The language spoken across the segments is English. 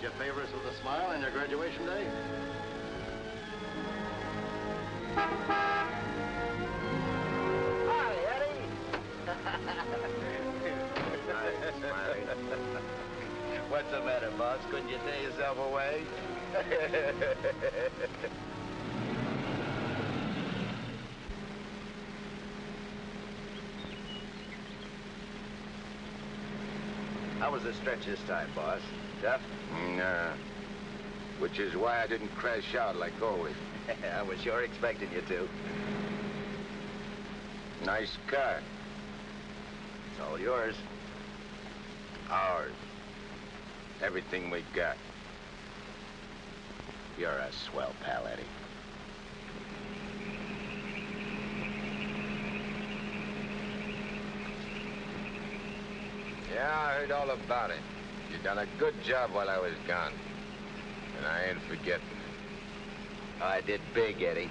you favor us with a smile on your graduation day? Hi, Eddie. Nice, smiling. What's the matter, boss? Couldn't you tear yourself away? How was the stretch this time, boss? Tough? Nah. Which is why I didn't crash out like always. I was sure expecting you to. Nice car. It's all yours. Ours. Everything we got. You're a swell pal, Eddie. Yeah, I heard all about it. You done a good job while I was gone. And I ain't forgetting it. I did big, Eddie.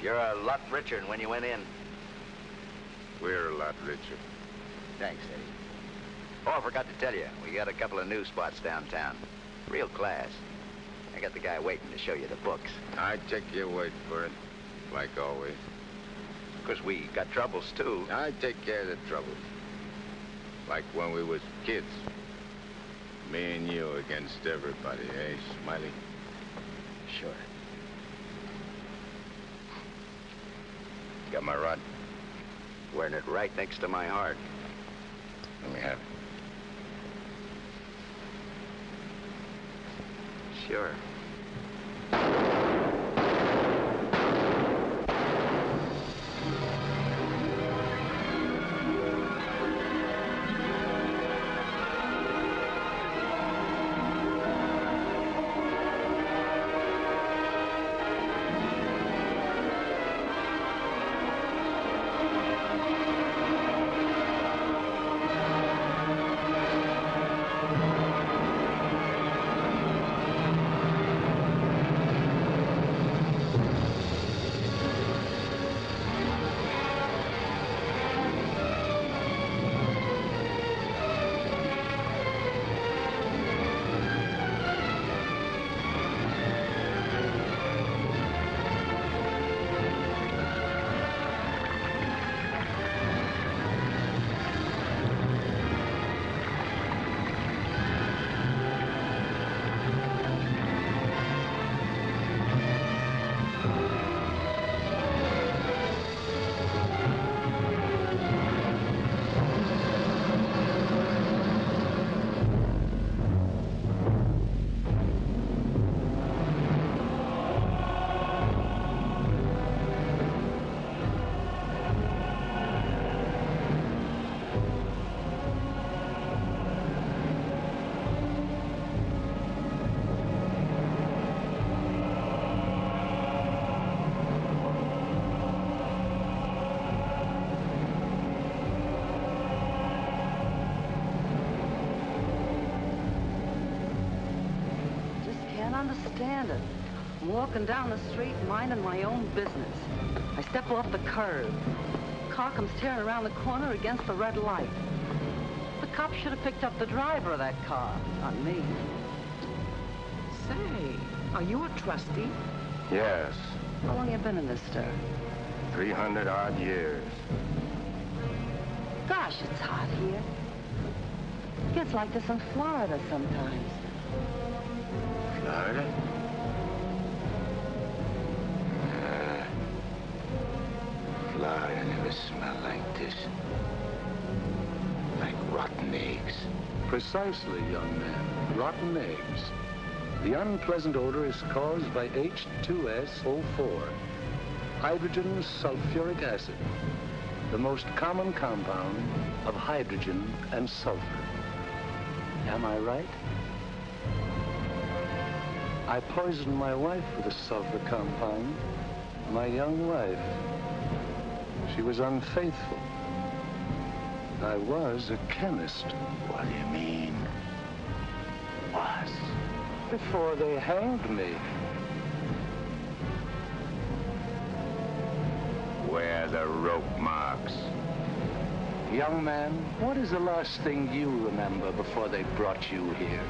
You're a lot richer than when you went in. We're a lot richer. Thanks, Eddie. Oh, I forgot to tell you, we got a couple of new spots downtown. Real class. I got the guy waiting to show you the books. I take your word for it, like always. Of course, we got troubles, too. I take care of the troubles. Like when we was kids. Me and you against everybody, eh, Smiley? Sure. Got my rod? Wearing it right next to my heart. Let me have it. Sure. Understand it. I'm walking down the street minding my own business. I step off the curb. Car comes tearing around the corner against the red light. The cop should have picked up the driver of that car, not me. Say, are you a trustee? Yes. How long you been in this stir? 300-odd years. Gosh, it's hot here. Gets like this in Florida sometimes. Florida? Florida never smelled like this. Like rotten eggs. Precisely, young man. Rotten eggs. The unpleasant odor is caused by H2SO4, hydrogen sulfuric acid, the most common compound of hydrogen and sulfur. Am I right? I poisoned my wife with a sulfur compound, my young wife. She was unfaithful. I was a chemist. What do you mean? Was. Before they hanged me. Where are the rope marks? Young man, what is the last thing you remember before they brought you here?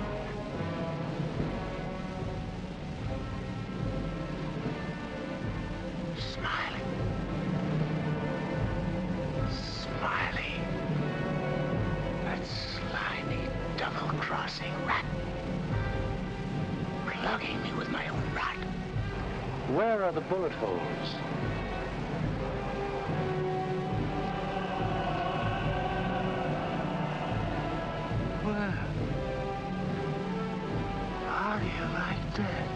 Where are the bullet holes? Well, how do you like that?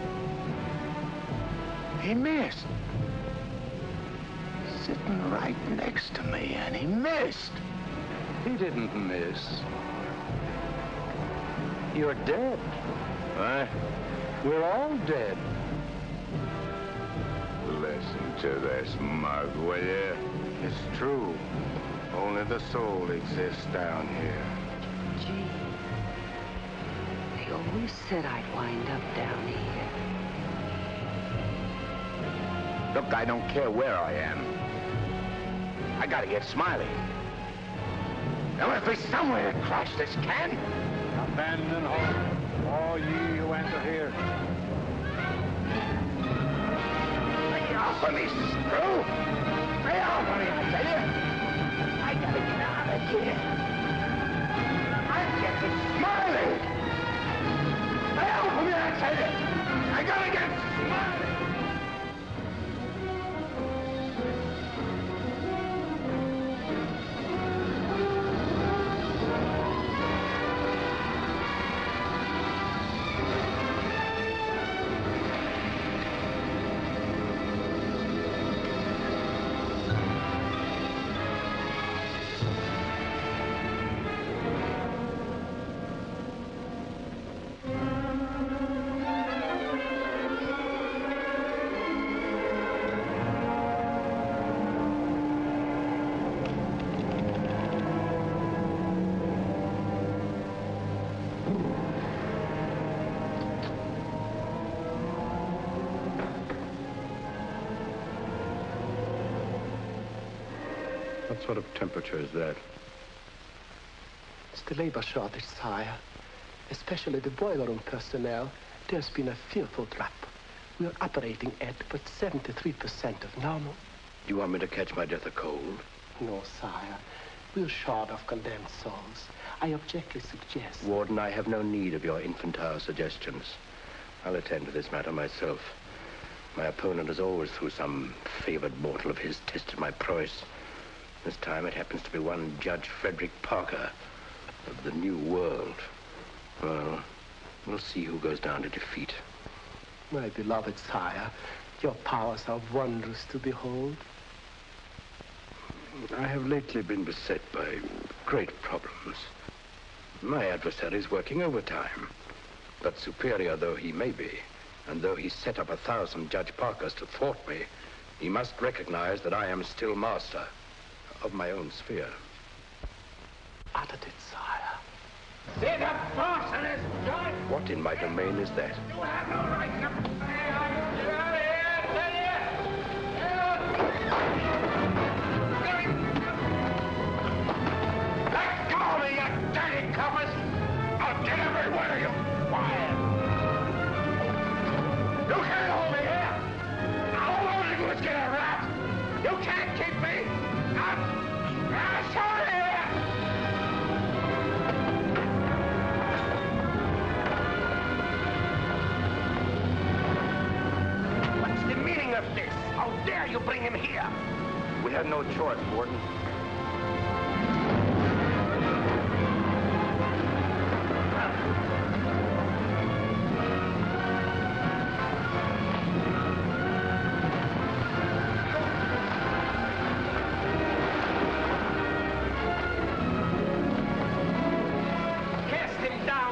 He missed. Sitting right next to me, and he missed. He didn't miss. You're dead. What? We're all dead. Listen to this mug, will you? It's true. Only the soul exists down here. Gee, they always said I'd wind up down here. Look, I don't care where I am. I gotta get Smiley. There must be somewhere to crash this can. Abandon hope, all ye who enter here. Lay off of me, screw! Lay off of me, I tell you! I gotta get out of here. I'm getting Smiley! Lay off of me, I tell you! I gotta get Smiley! What sort of temperature is that? It's the labor shortage, sire. Especially the boiler room personnel. There's been a fearful drop. We're operating at but 73% of normal. You want me to catch my death of cold? No, sire. We're short of condemned souls. I objectly suggest... Warden, I have no need of your infantile suggestions. I'll attend to this matter myself. My opponent has always, through some favored mortal of his, tested my prowess. This time it happens to be one Judge Frederick Parker of the New World. Well, we'll see who goes down to defeat. My beloved sire, your powers are wondrous to behold. I have lately been beset by great problems. My adversary is working overtime. But superior though he may be, and though he set up 1,000 Judge Parkers to thwart me, he must recognize that I am still master of my own sphere. Uttered it, sire. See the force of this gun? What in my domain is that? You have no right to... Get out of here, tell you! Let go of me, you dirty coppers! I'll get every one of you quiet! You can't hold me here! All I want to do is get a rat! You can't keep me! I'm sorry here! What's the meaning of this? How dare you bring him here? We had no choice, Warden.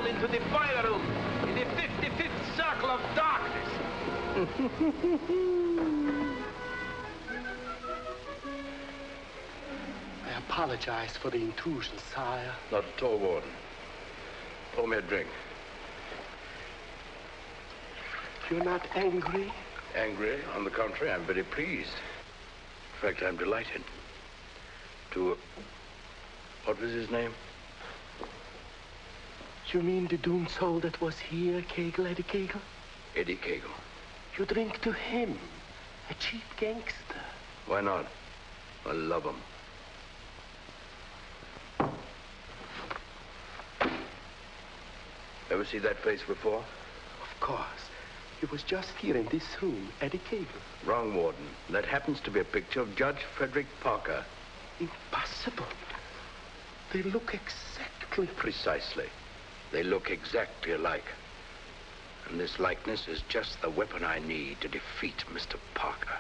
Into the boiler room, in the 55th circle of darkness. I apologize for the intrusion, sire. Not at all, Warden. Pour me a drink. You're not angry? Angry? On the contrary, I'm very pleased. In fact, I'm delighted. What was his name? You mean the doomed soul that was here, Kegel, Eddie Kegel? Eddie Kegel. You drink to him, a cheap gangster. Why not? I love him. Ever see that face before? Of course. He was just here in this room, Eddie Cable. Wrong, Warden. That happens to be a picture of Judge Frederick Parker. Impossible. They look exactly... Precisely. They look exactly alike. And this likeness is just the weapon I need to defeat Mr. Parker.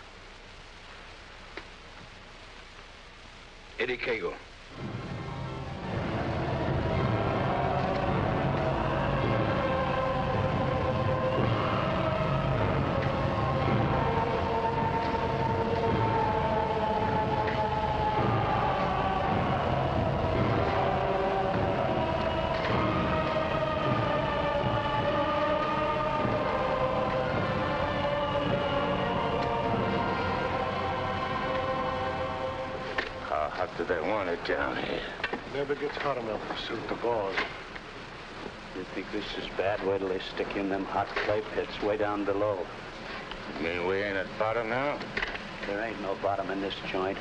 Eddie Cagle. Do they want it down here? Never gets hot enough to suit the boss. You think this is bad? Wait till they stick you in them hot clay pits way down below. You mean we ain't at bottom now? There ain't no bottom in this joint.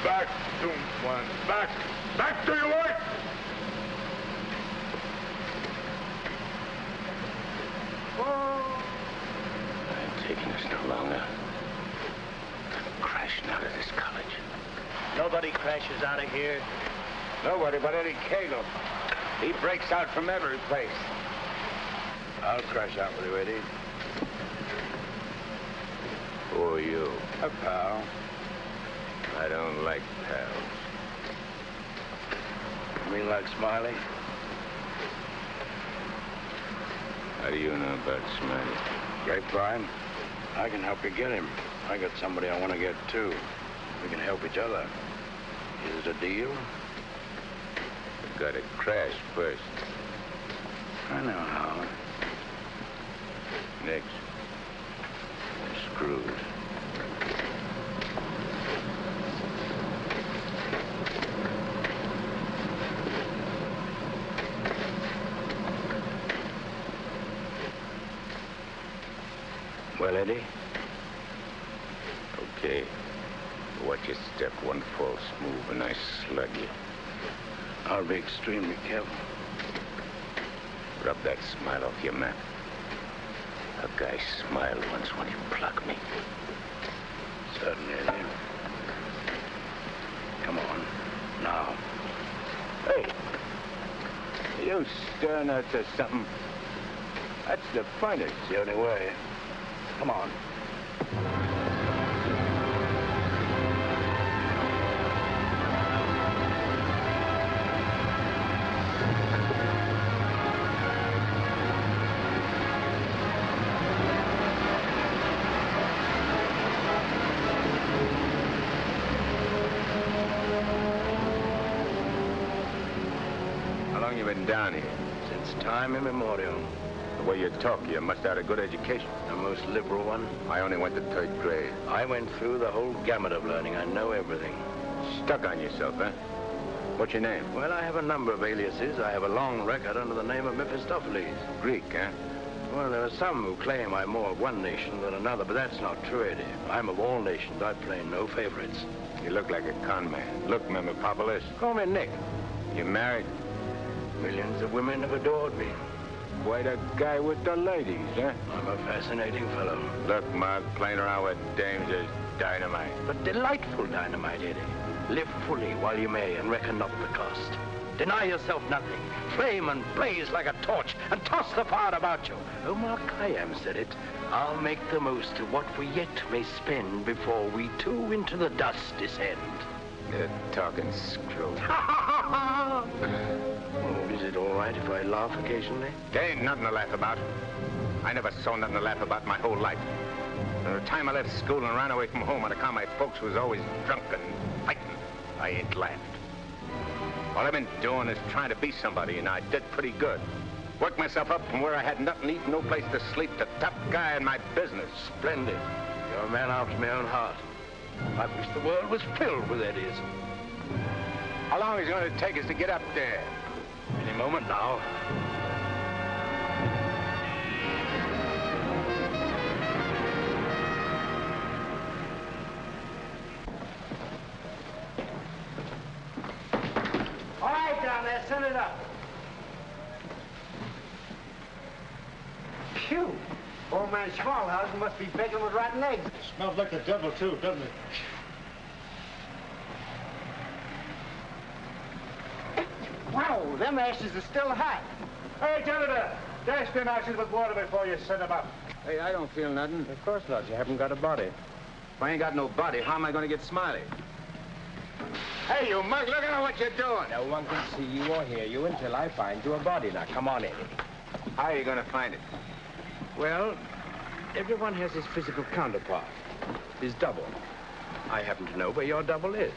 Back, one. Back! Back to your work! I ain't taking this no longer. I'm crashing out of this college. Nobody crashes out of here. Nobody but Eddie Cagle. He breaks out from every place. I'll crash out with you, Eddie. Who are you? A pal. I don't like pals. You mean like Smiley? How do you know about Smiley? Grapevine. I can help you get him. I got somebody I want to get, too. We can help each other. Is it a deal? You gotta crash first. I know how. Next. You're screwed. Well, Eddie? Okay. Watch your step. One false move and I slug you. I'll be extremely careful. Rub that smile off your map. A guy smiled once when he plucked me. Certainly, Eddie. Come on. Now. Hey! You stirring us to something? That's the finest. It's the only way. Come on. How long you been down here? Since time immemorial. The way you talk, you must have had a good education. The most liberal one. I only went to 3rd grade. I went through the whole gamut of learning. I know everything. Stuck on yourself, huh? What's your name? Well, I have a number of aliases. I have a long record under the name of Mephistopheles. Greek, huh? Well, there are some who claim I'm more of one nation than another, but that's not true, Eddie. I'm of all nations. I play no favorites. You look like a con man. Look, Mephistopheles. Call me Nick. You married? Millions of women have adored me. Quite a guy with the ladies, huh? I'm a fascinating fellow. Look, Mark, playing around with dames is dynamite. But delightful dynamite, Eddie. Live fully while you may and reckon not the cost. Deny yourself nothing. Flame and blaze like a torch and toss the fire about you. Oh, Mark Khayyam said it. I'll make the most of what we yet may spend before we too into the dust descend. You're talking screw. Oh, is it all right if I laugh occasionally? There ain't nothing to laugh about. I never saw nothing to laugh about my whole life. From the time I left school and ran away from home on account my folks was always drunk and fighting, I ain't laughed. All I've been doing is trying to be somebody, and I did pretty good. Worked myself up from where I had nothing to eat, no place to sleep, to top guy in my business. Splendid. You're a man after my own heart. I wish the world was filled with Eddies. How long is it going to take us to get up there? Any moment now. down there. Send it up. Phew. Old man Schmalhausen must be begging with rotten eggs. Smells like the devil, too, doesn't it? Wow, them ashes are still hot. Hey, janitor, dash them ashes with water before you set them up. Hey, I don't feel nothing. Of course not. You haven't got a body. If I ain't got no body, how am I going to get Smiley? Hey, you mug, look at what you're doing. No one can see you or hear you until I find you a body. Now, come on, Eddie. How are you going to find it? Well, everyone has his physical counterpart, his double. I happen to know where your double is.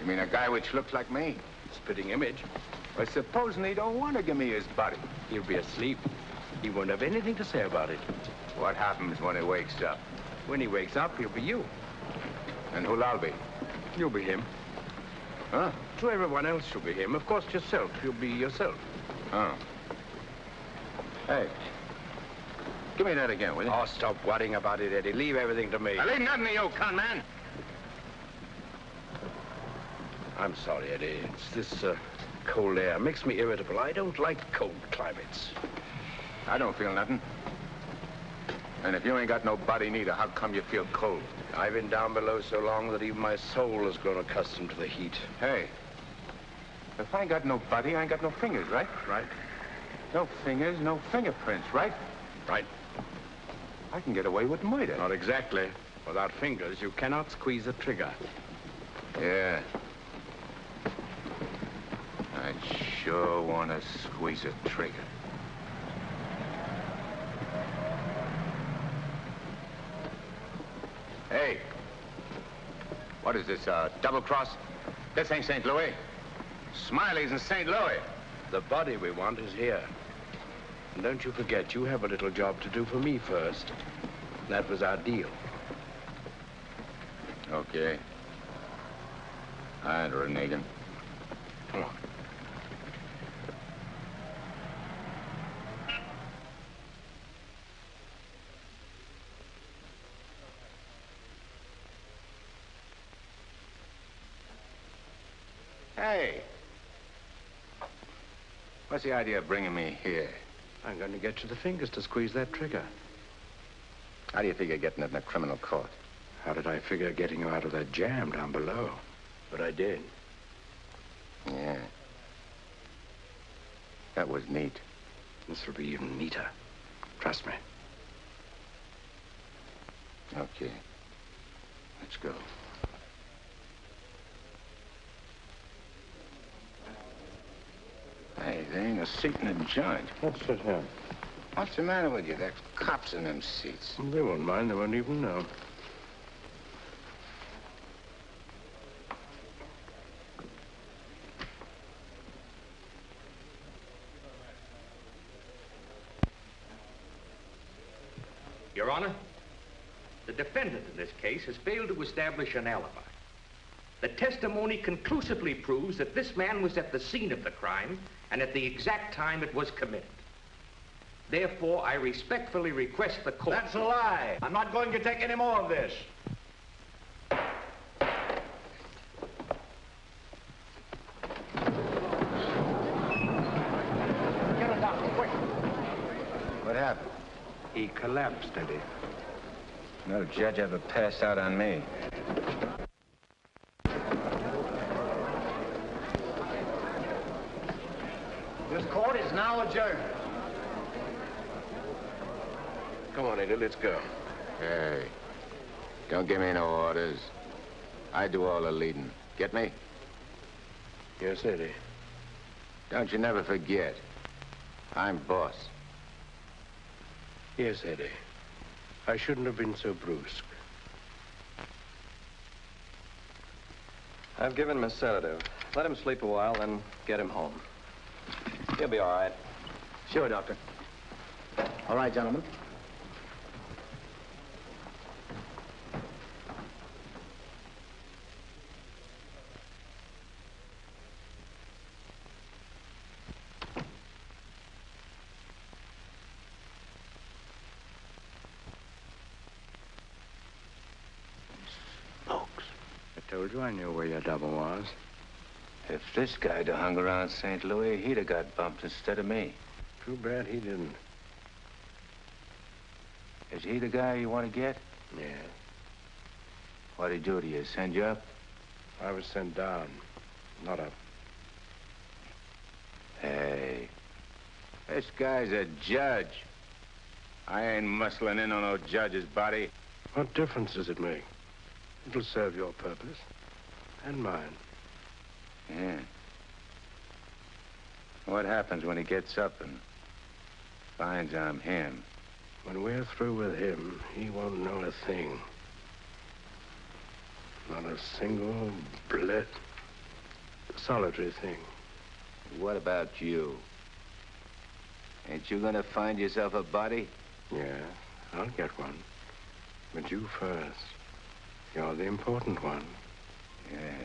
You mean a guy which looks like me? Spitting image. Well, supposing he don't want to give me his body. He'll be asleep. He won't have anything to say about it. What happens when he wakes up? When he wakes up, he'll be you. And who'll I be? You'll be him. Huh? To everyone else, you'll be him. Of course, yourself. You'll be yourself. Oh. Hey. Give me that again, will you? Oh, stop worrying about it, Eddie. Leave everything to me. I leave nothing to you, con man. I'm sorry, Eddie. It's this cold air. Makes me irritable. I don't like cold climates. I don't feel nothing. And if you ain't got no body neither, how come you feel cold? I've been down below so long that even my soul has grown accustomed to the heat. Hey, if I ain't got no body, I ain't got no fingers, right? Right. No fingers, no fingerprints, right? Right. I can get away with murder. Not exactly. Without fingers, you cannot squeeze a trigger. Yeah. I sure want to squeeze a trigger. Hey, what is this, double cross? This ain't St. Louis. Smiley's in St. Louis. The body we want is here. And don't you forget, you have a little job to do for me first. That was our deal. Okay. All right, Renegan. Oh. Hey. What's the idea of bringing me here? I'm going to get you the fingers to squeeze that trigger. How do you figure getting it in a criminal court? How did I figure getting you out of that jam down below? But I did. Yeah. That was neat. This will be even neater. Trust me. Okay. Let's go. Hey, there ain't a seat in the joint. Let's sit here. What's the matter with you? There's cops in them seats. They won't mind. They won't even know. Your Honor, the defendant in this case has failed to establish an alibi. The testimony conclusively proves that this man was at the scene of the crime and at the exact time it was committed. Therefore, I respectfully request the court... That's a lie. I'm not going to take any more of this. Get it down, quick. What happened? He collapsed, Eddie. No judge ever passed out on me. This court is now adjourned. Come on, Eddie, let's go. Hey, don't give me no orders. I do all the leading. Get me? Yes, Eddie. Don't you never forget. I'm boss. Yes, Eddie. I shouldn't have been so brusque. I've given him a sedative. Let him sleep a while, then get him home. He'll be all right. Sure, Doctor. All right, gentlemen. I told you I knew where your double was. If this guy'd have hung around St. Louis, he'd have got bumped instead of me. Too bad he didn't. Is he the guy you want to get? Yeah. What'd he do to you? Send you up? I was sent down, not up. Hey, this guy's a judge. I ain't muscling in on no judge's body. What difference does it make? It'll serve your purpose. And mine. Yeah. What happens when he gets up and finds I'm him? When we're through with him, he won't know a thing. Not a single solitary thing. What about you? Ain't you gonna find yourself a body? Yeah, I'll get one. But you first. You're the important one. Yeah.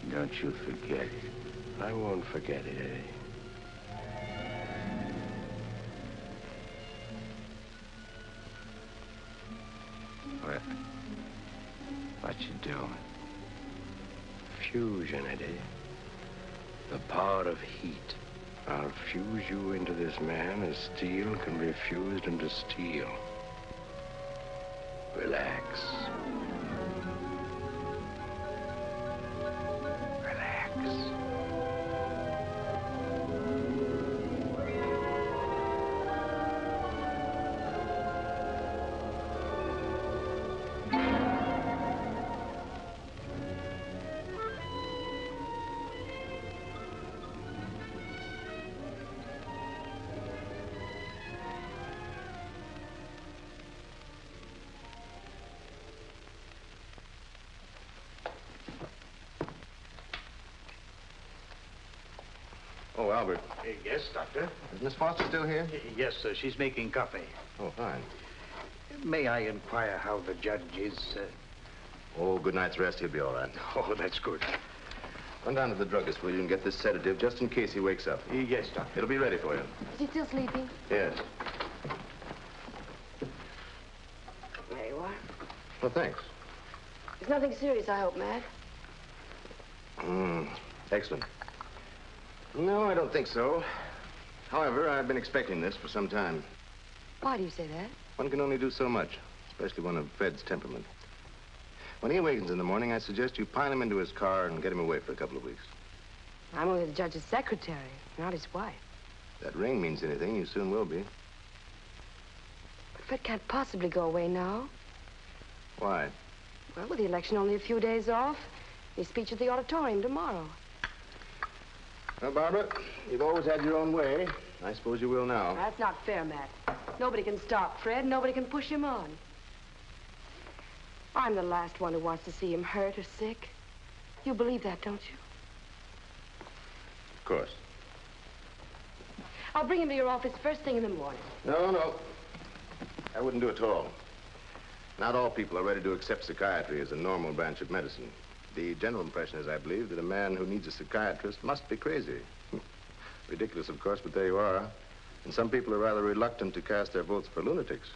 Don't you forget it. I won't forget it, eh? What you doing? Fusion, Eddie. The power of heat. I'll fuse you into this man as steel can be fused into steel. Relax. Relax. Oh, Albert. Yes, Doctor? Is Miss Foster still here? Yes, sir. She's making coffee. Oh, fine. May I inquire how the judge is? Oh, good night's rest. He'll be all right. Oh, that's good. Run down to the druggist, will you, and get this sedative just in case he wakes up. Yes, Doctor. It'll be ready for you. Is he still sleeping? Yes. There you are. Well, thanks. It's nothing serious, I hope, Matt. Excellent. No, I don't think so. However, I've been expecting this for some time. Why do you say that? One can only do so much, especially one of Fred's temperament. When he awakens in the morning, I suggest you pile him into his car and get him away for a couple of weeks. I'm only the judge's secretary, not his wife. If that ring means anything, you soon will be. But Fred can't possibly go away now. Why? Well, with the election only a few days off, his speech at the auditorium tomorrow. Well, Barbara, you've always had your own way. I suppose you will now. That's not fair, Matt. Nobody can stop Fred. Nobody can push him on. I'm the last one who wants to see him hurt or sick. You believe that, don't you? Of course. I'll bring him to your office first thing in the morning. No. I wouldn't do it at all. Not all people are ready to accept psychiatry as a normal branch of medicine. The general impression is, I believe, that a man who needs a psychiatrist must be crazy. Ridiculous, of course, but there you are. And some people are rather reluctant to cast their votes for lunatics.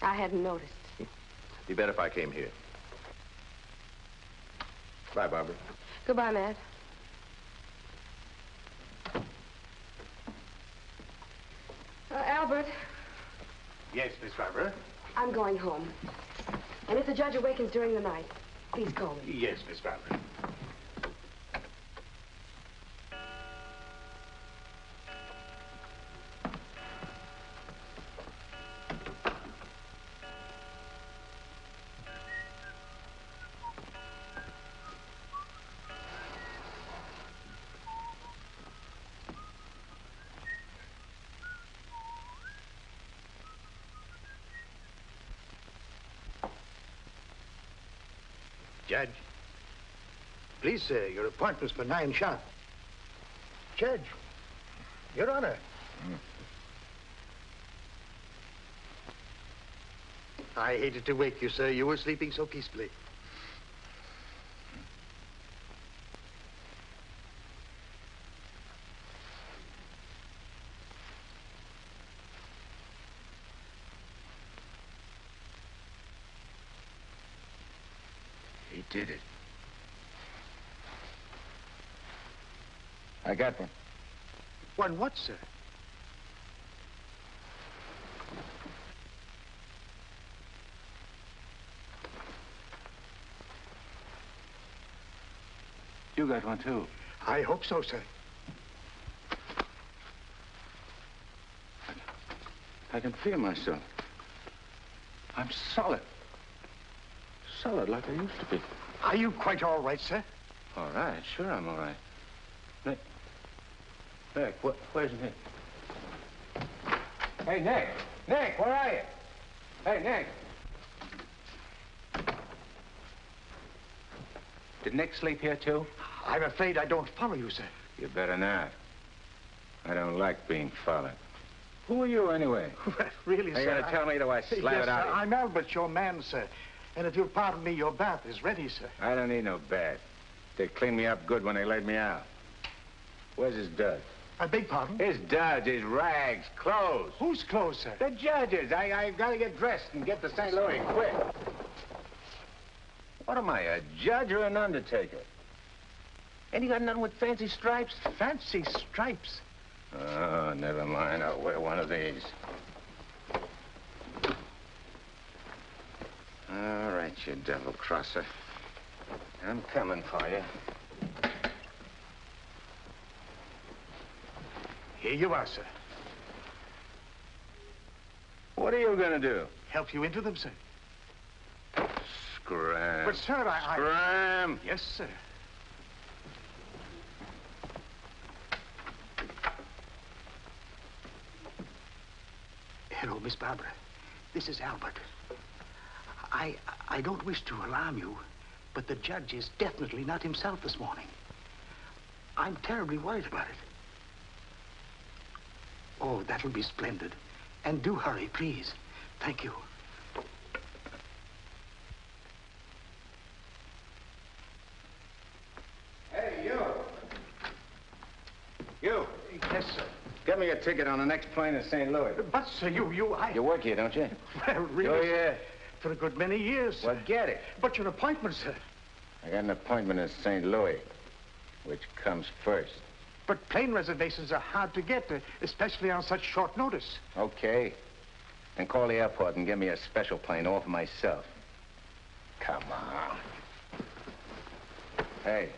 I hadn't noticed. Be better if I came here. Bye, Barbara. Goodbye, Matt. Albert. Yes, Miss Barbara? I'm going home. And if the judge awakens during the night, please call me. Yes, Miss Barbara. Judge. Please, sir, your appointment's for 9 sharp. Judge. Your Honor. I hated to wake you, sir. You were sleeping so peacefully. He did it. I got one. One what, sir? You got one, too. I hope so, sir. I can feel myself. I'm solid. Solid like I used to be. Are you quite all right, sir? All right, sure I'm all right. Nick. Nick, where's Nick? Hey, Nick! Nick, where are you? Hey, Nick! Did Nick sleep here, too? I'm afraid I don't follow you, sir. You better not. I don't like being followed. Who are you, anyway? Really, Are you sir? going to tell me, do I slap yes, it out sir, of you? I'm Albert, your man, sir. And if you'll pardon me, your bath is ready, sir. I don't need no bath. They cleaned me up good when they laid me out. Where's his duds? I beg pardon? His duds, his rags, clothes. Whose clothes, sir? The judge's. I gotta get dressed and get to St. Louis, quick. What am I, a judge or an undertaker? Ain't you got nothing with fancy stripes? Fancy stripes? Oh, never mind. I'll wear one of these. All right, you devil crosser. I'm coming for you. Here you are, sir. What are you gonna do? Help you into them, sir. Scram. But, sir, Scram! Yes, sir. Hello, Miss Barbara. This is Albert. I don't wish to alarm you, but the judge is definitely not himself this morning. I'm terribly worried about it. Oh, that'll be splendid. And do hurry, please. Thank you. Hey, you! You! Yes, sir. Get me a ticket on the next plane to St. Louis. But, sir, You work here, don't you? Well, really, Oh, yeah. for a good many years, sir. Well, get it. But your appointment, sir. I got an appointment in St. Louis. Which comes first? But plane reservations are hard to get, especially on such short notice. Okay. Then call the airport and get me a special plane all for myself. Come on. Hey,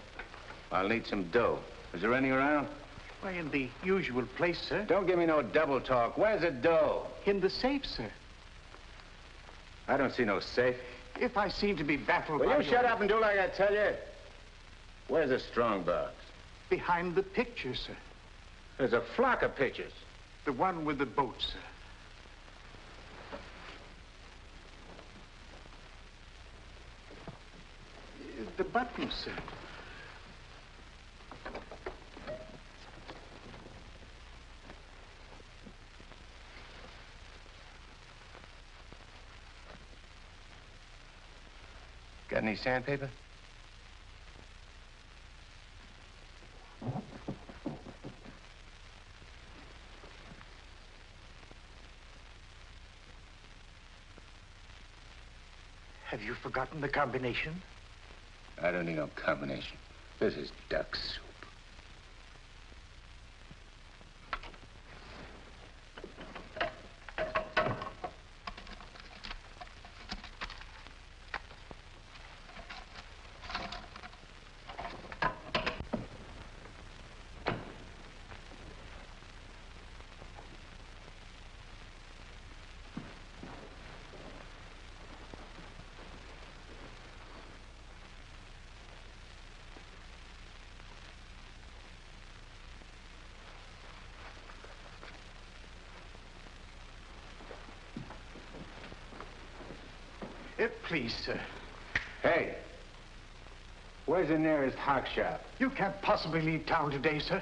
I'll need some dough. Is there any around? Why, in the usual place, sir. Don't give me no double talk. Where's the dough? In the safe, sir. I don't see no safe. If I seem to be baffled Will by you shut up and do like I tell you? Where's the strong box? Behind the picture, sir. There's a flock of pictures. The one with the boat, sir. The button, sir. Got any sandpaper? Have you forgotten the combination? I don't need no combination. This is duck soup. Please, sir. Hey, where's the nearest hock shop? You can't possibly leave town today, sir.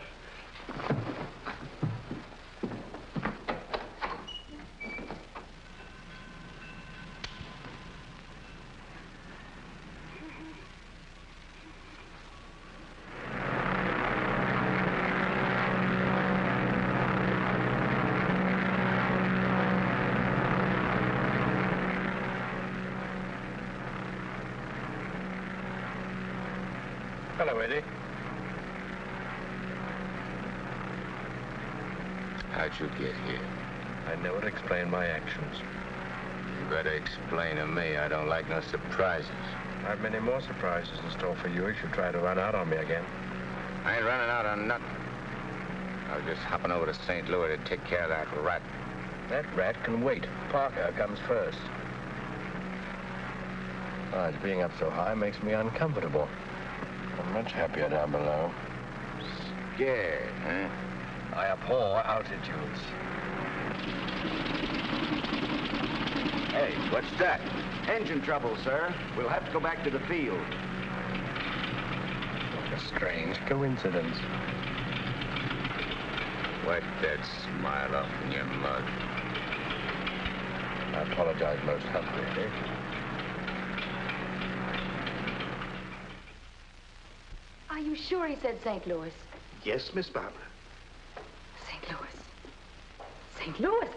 Hello, Eddie. How'd you get here? I never explain my actions. You better explain to me. I don't like no surprises. I have many more surprises in store for you if you try to run out on me again. I ain't running out on nothing. I was just hopping over to St. Louis to take care of that rat. That rat can wait. Parker comes first. Besides, being up so high makes me uncomfortable. I'm much happier down below. Scared, huh? I abhor altitudes. Hey, what's that? Engine trouble, sir. We'll have to go back to the field. A strange coincidence. Wipe that smile off in your mug. I apologize most humbly, eh? Are you sure he said St. Louis? Yes, Miss Barbara. St. Louis. St. Louis?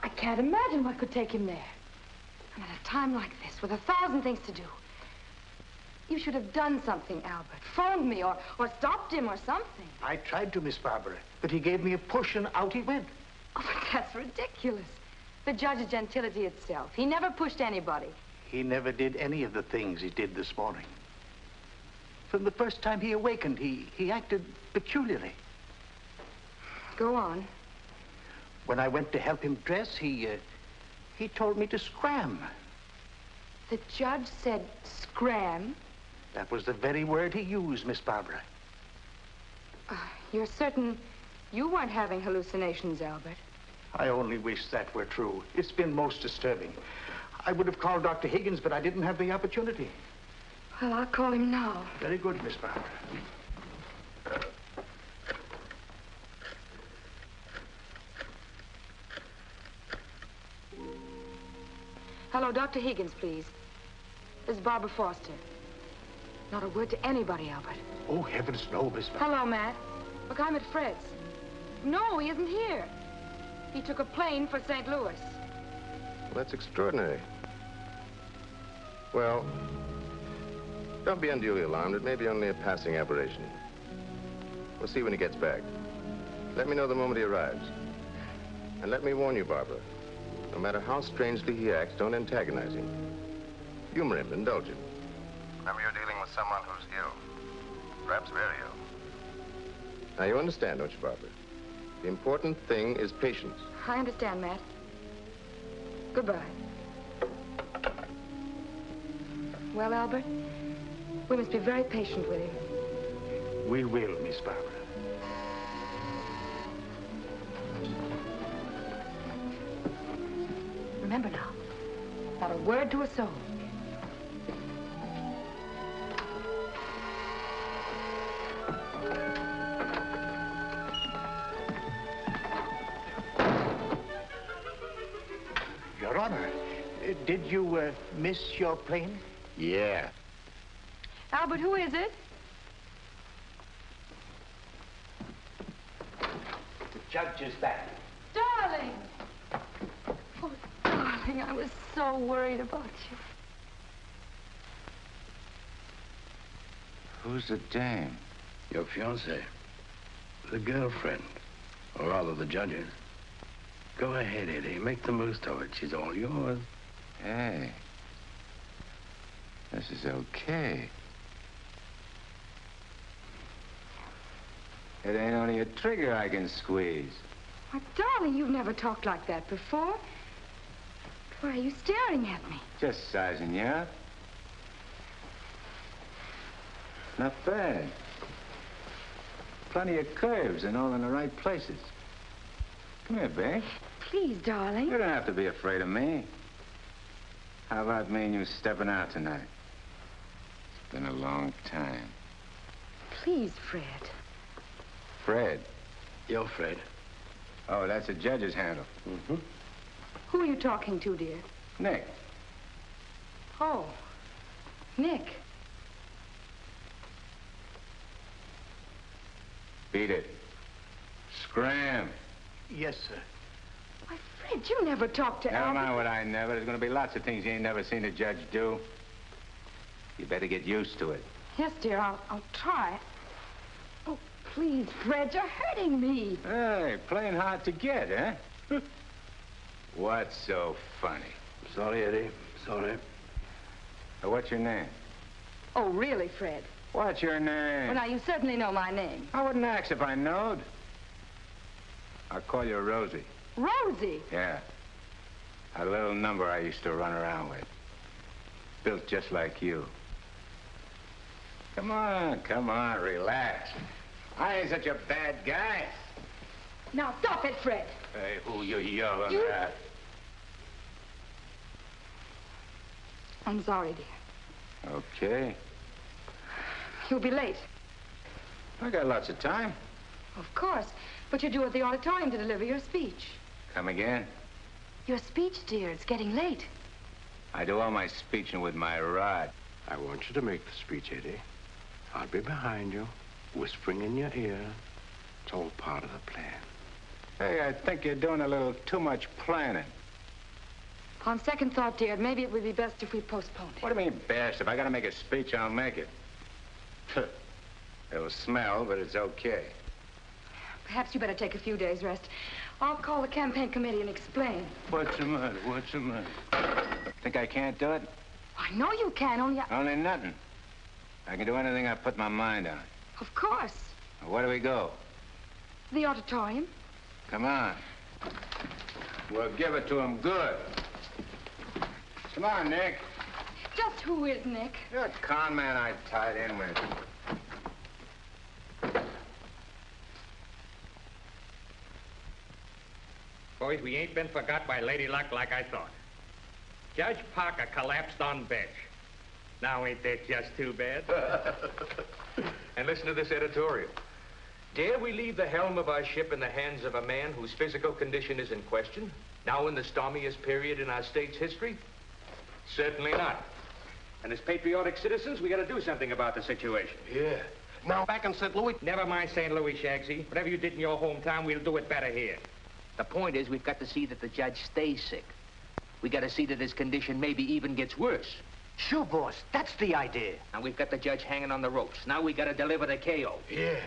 I can't imagine what could take him there. And at a time like this, with 1,000 things to do. You should have done something, Albert. Phoned me or stopped him or something. I tried to, Miss Barbara, but he gave me a push and out he went. Oh, but that's ridiculous. The judge is gentility itself. He never pushed anybody. He never did any of the things he did this morning. From the first time he awakened, he acted peculiarly. Go on. When I went to help him dress, he told me to scram. The judge said scram? That was the very word he used, Miss Barbara. You're certain you weren't having hallucinations, Albert? I only wish that were true. It's been most disturbing. I would have called Dr. Higgins, but I didn't have the opportunity. Well, I'll call him now. Very good, Miss Barbara. Hello, Dr. Higgins, please. This is Barbara Foster. Not a word to anybody, Albert. Oh, heavens, no, Miss Barbara. Hello, Matt. Look, I'm at Fred's. No, he isn't here. He took a plane for St. Louis. Well, that's extraordinary. Well, don't be unduly alarmed. It may be only a passing aberration. We'll see when he gets back. Let me know the moment he arrives. And let me warn you, Barbara, no matter how strangely he acts, don't antagonize him. Humor him, indulge him. Remember, you're dealing with someone who's ill. Perhaps very ill. Now, you understand, don't you, Barbara? The important thing is patience. I understand, Matt. Goodbye. Well, Albert, we must be very patient with him. We will, Miss Barbara. Remember now, not a word to a soul. Your Honor, did you miss your plane? Yeah. Albert, who is it? The judge is back. Darling! Oh, darling, I was so worried about you. Who's the dame? Your fiancée. The girlfriend. Or rather, the judge's. Go ahead, Eddie. Make the most of it. She's all yours. Hey. This is okay. It ain't only a trigger I can squeeze. Why, darling, you've never talked like that before. Why are you staring at me? Just sizing you up. Not bad. Plenty of curves and all in the right places. Come here, babe. Please, darling. You don't have to be afraid of me. How about me and you stepping out tonight? It's been a long time. Please, Fred. Fred? You're Fred. Oh, that's a judge's handle. Mm-hmm. Who are you talking to, dear? Nick. Oh, Nick. Beat it. Scram. Yes, sir. Why, Fred, you never talked to Never Albert. mind what I never. There's going to be lots of things you ain't never seen a judge do. You better get used to it. Yes, dear, I'll try. Oh, Please, Fred, you're hurting me. Hey, playing hard to get, huh? What's so funny? Sorry, Eddie. Sorry. What's your name? Oh, really, Fred? What's your name? Well, now, you certainly know my name. I wouldn't ask if I knowed. I'll call you Rosie. Rosie? Yeah. A little number I used to run around with. Built just like you. Come on, relax. I ain't such a bad guy. Now, stop it, Fred. Hey, who you yelling at? I'm sorry, dear. Okay. You'll be late. I got lots of time. Of course. But you're due at the auditorium to deliver your speech. Come again? Your speech, dear. It's getting late. I do all my speeching with my rod. I want you to make the speech, Eddie. I'll be behind you, whispering in your ear. It's all part of the plan. Hey, I think you're doing a little too much planning. On second thought, dear, maybe it would be best if we postponed it. What do you mean, best? If I gotta make a speech, I'll make it. It'll smell, but it's okay. Perhaps you better take a few days' rest. I'll call the campaign committee and explain. What's the matter? What's the matter? Think I can't do it? I know you can, only Only nothing. I can do anything I put my mind on. Of course. Now, where do we go? The auditorium. Come on. We'll give it to him good. Come on, Nick. Just who is Nick? You're a con man I tied in with. Boys, we ain't been forgot by Lady Luck like I thought. Judge Parker collapsed on bench. Now ain't that just too bad? And listen to this editorial. Dare we leave the helm of our ship in the hands of a man whose physical condition is in question, now in the stormiest period in our state's history? Certainly not. And as patriotic citizens, we gotta do something about the situation. Yeah. Now, back in St. Louis... Never mind St. Louis, Shagsy. Whatever you did in your hometown, we'll do it better here. The point is, we've got to see that the judge stays sick. We got to see that his condition maybe even gets worse. Sure, boss. That's the idea. And we've got the judge hanging on the ropes. Now we got to deliver the KO. Yeah.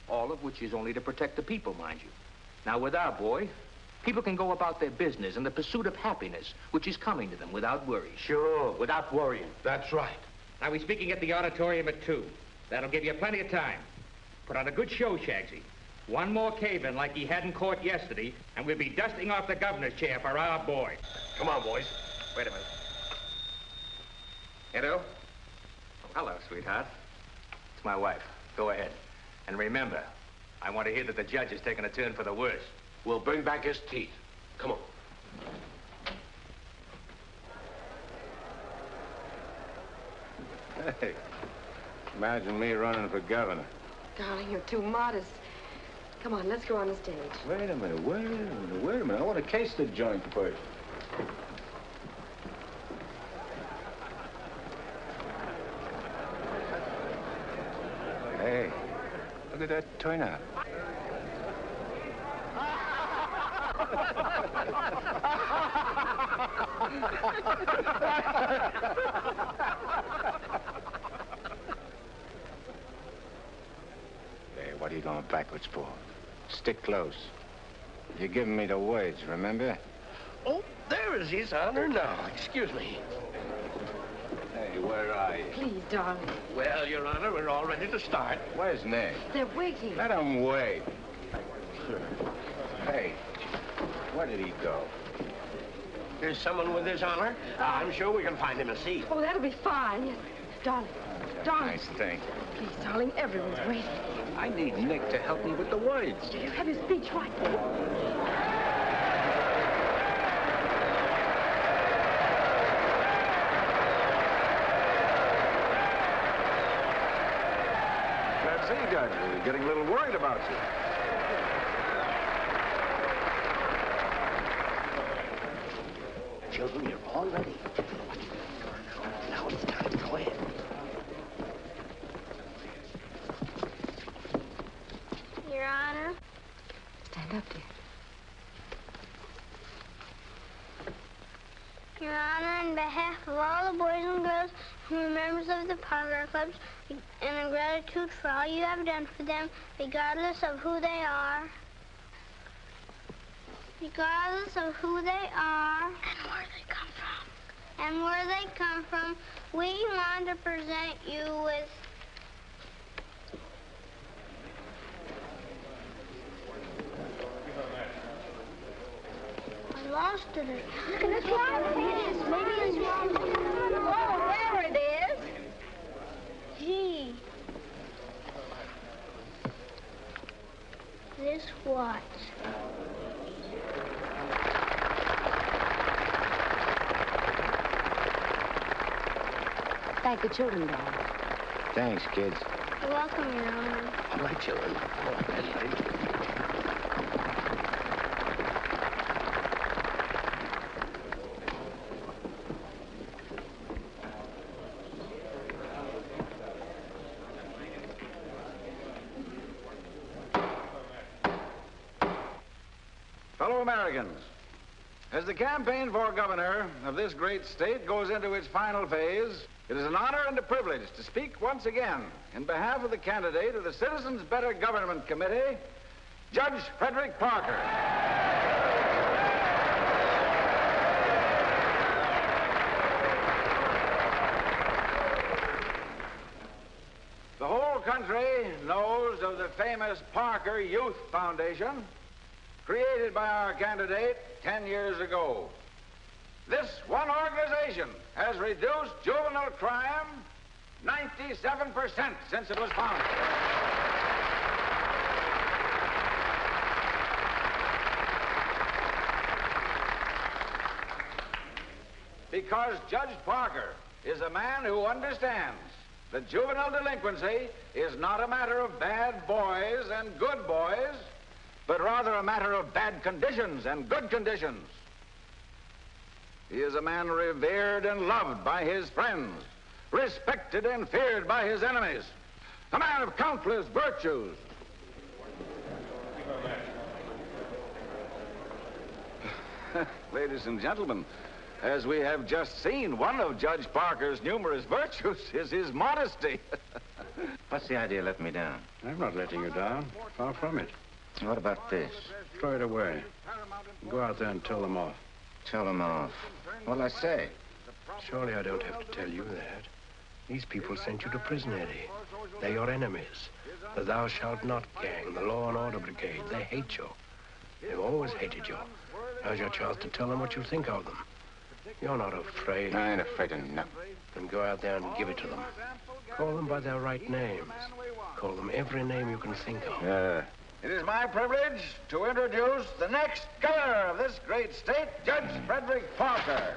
All of which is only to protect the people, mind you. Now, with our boy, people can go about their business in the pursuit of happiness, which is coming to them without worry. Sure, without worrying. That's right. Now, we're speaking at the auditorium at 2. That'll give you plenty of time. Put on a good show, Shagsy. One more cave-in like he had in court yesterday, and we'll be dusting off the governor's chair for our boy. Come on, boys. Wait a minute. Edo? Hello, sweetheart. It's my wife. Go ahead. And remember, I want to hear that the judge has taken a turn for the worse. We'll bring back his teeth. Come on. Hey, imagine me running for governor. Darling, you're too modest. Come on, let's go on the stage. Wait a minute. I want to case the joint first. Hey, look at that turnout. Hey, what are you going backwards for? Stick close. You're giving me the words, remember? Oh, there is His Honor now. Excuse me. Hey, where are you? Please, darling. Well, Your Honor, we're all ready to start. Where's Nick? They're waiting. Let him wait. Hey, where did he go? There's someone with His Honor. I'm sure we can find him a seat. Oh, that'll be fine. Yes. Darling. Darling. Nice thing. Please, darling, everyone's waiting. I need Nick to help me with the words. You have your speech right there. See, Judge, we're getting a little worried about you. Children, you're all ready. Now it's time. Go ahead. Your Honor. Stand up, dear. Your Honor, on behalf of all the boys and girls who are members of the Parker Clubs, and in gratitude for all you have done for them, regardless of who they are. Regardless of who they are. And where they come from. And where they come from, we want to present you with... I lost it. Look at this one. Yes, maybe it's wrong. Oh, there it is. Gee. This what? Thank the children, Dad. Thanks, kids. You're welcome, Your Honor. All right, children. Fellow Americans, as the campaign for governor of this great state goes into its final phase, it is an honor and a privilege to speak once again in behalf of the candidate of the Citizens Better Government Committee, Judge Frederick Parker. The whole country knows of the famous Parker Youth Foundation, created by our candidate 10 years ago. This one organization has reduced juvenile crime 97% since it was founded. Because Judge Parker is a man who understands that juvenile delinquency is not a matter of bad boys and good boys, but rather a matter of bad conditions and good conditions. He is a man revered and loved by his friends, respected and feared by his enemies, a man of countless virtues. Ladies and gentlemen, as we have just seen, one of Judge Parker's numerous virtues is his modesty. What's the idea of letting me down? I'm not letting you down. Far from it. What about this? Throw it away. Go out there and tell them off. Tell them off. What'll I say? Surely I don't have to tell you that. These people sent you to prison, Eddie. They're your enemies. The Thou Shalt Not gang, the Law and Order Brigade, they hate you. They've always hated you. Now's your chance to tell them what you think of them. You're not afraid. I ain't afraid of nothing. Then go out there and give it to them. Call them by their right names. Call them every name you can think of. It is my privilege to introduce the next governor of this great state, Judge Frederick Parker.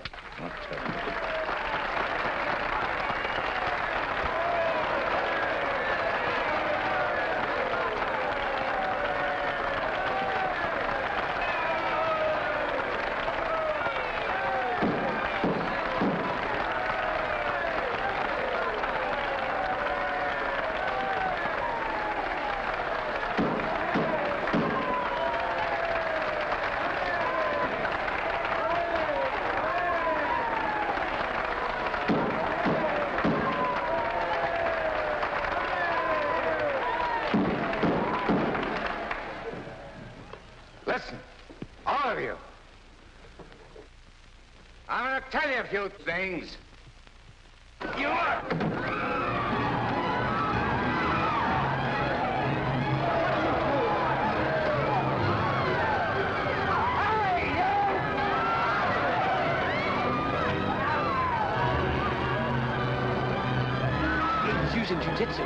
Listen, all of you. I'm going to tell you a few things. You are... He's using jiu-jitsu.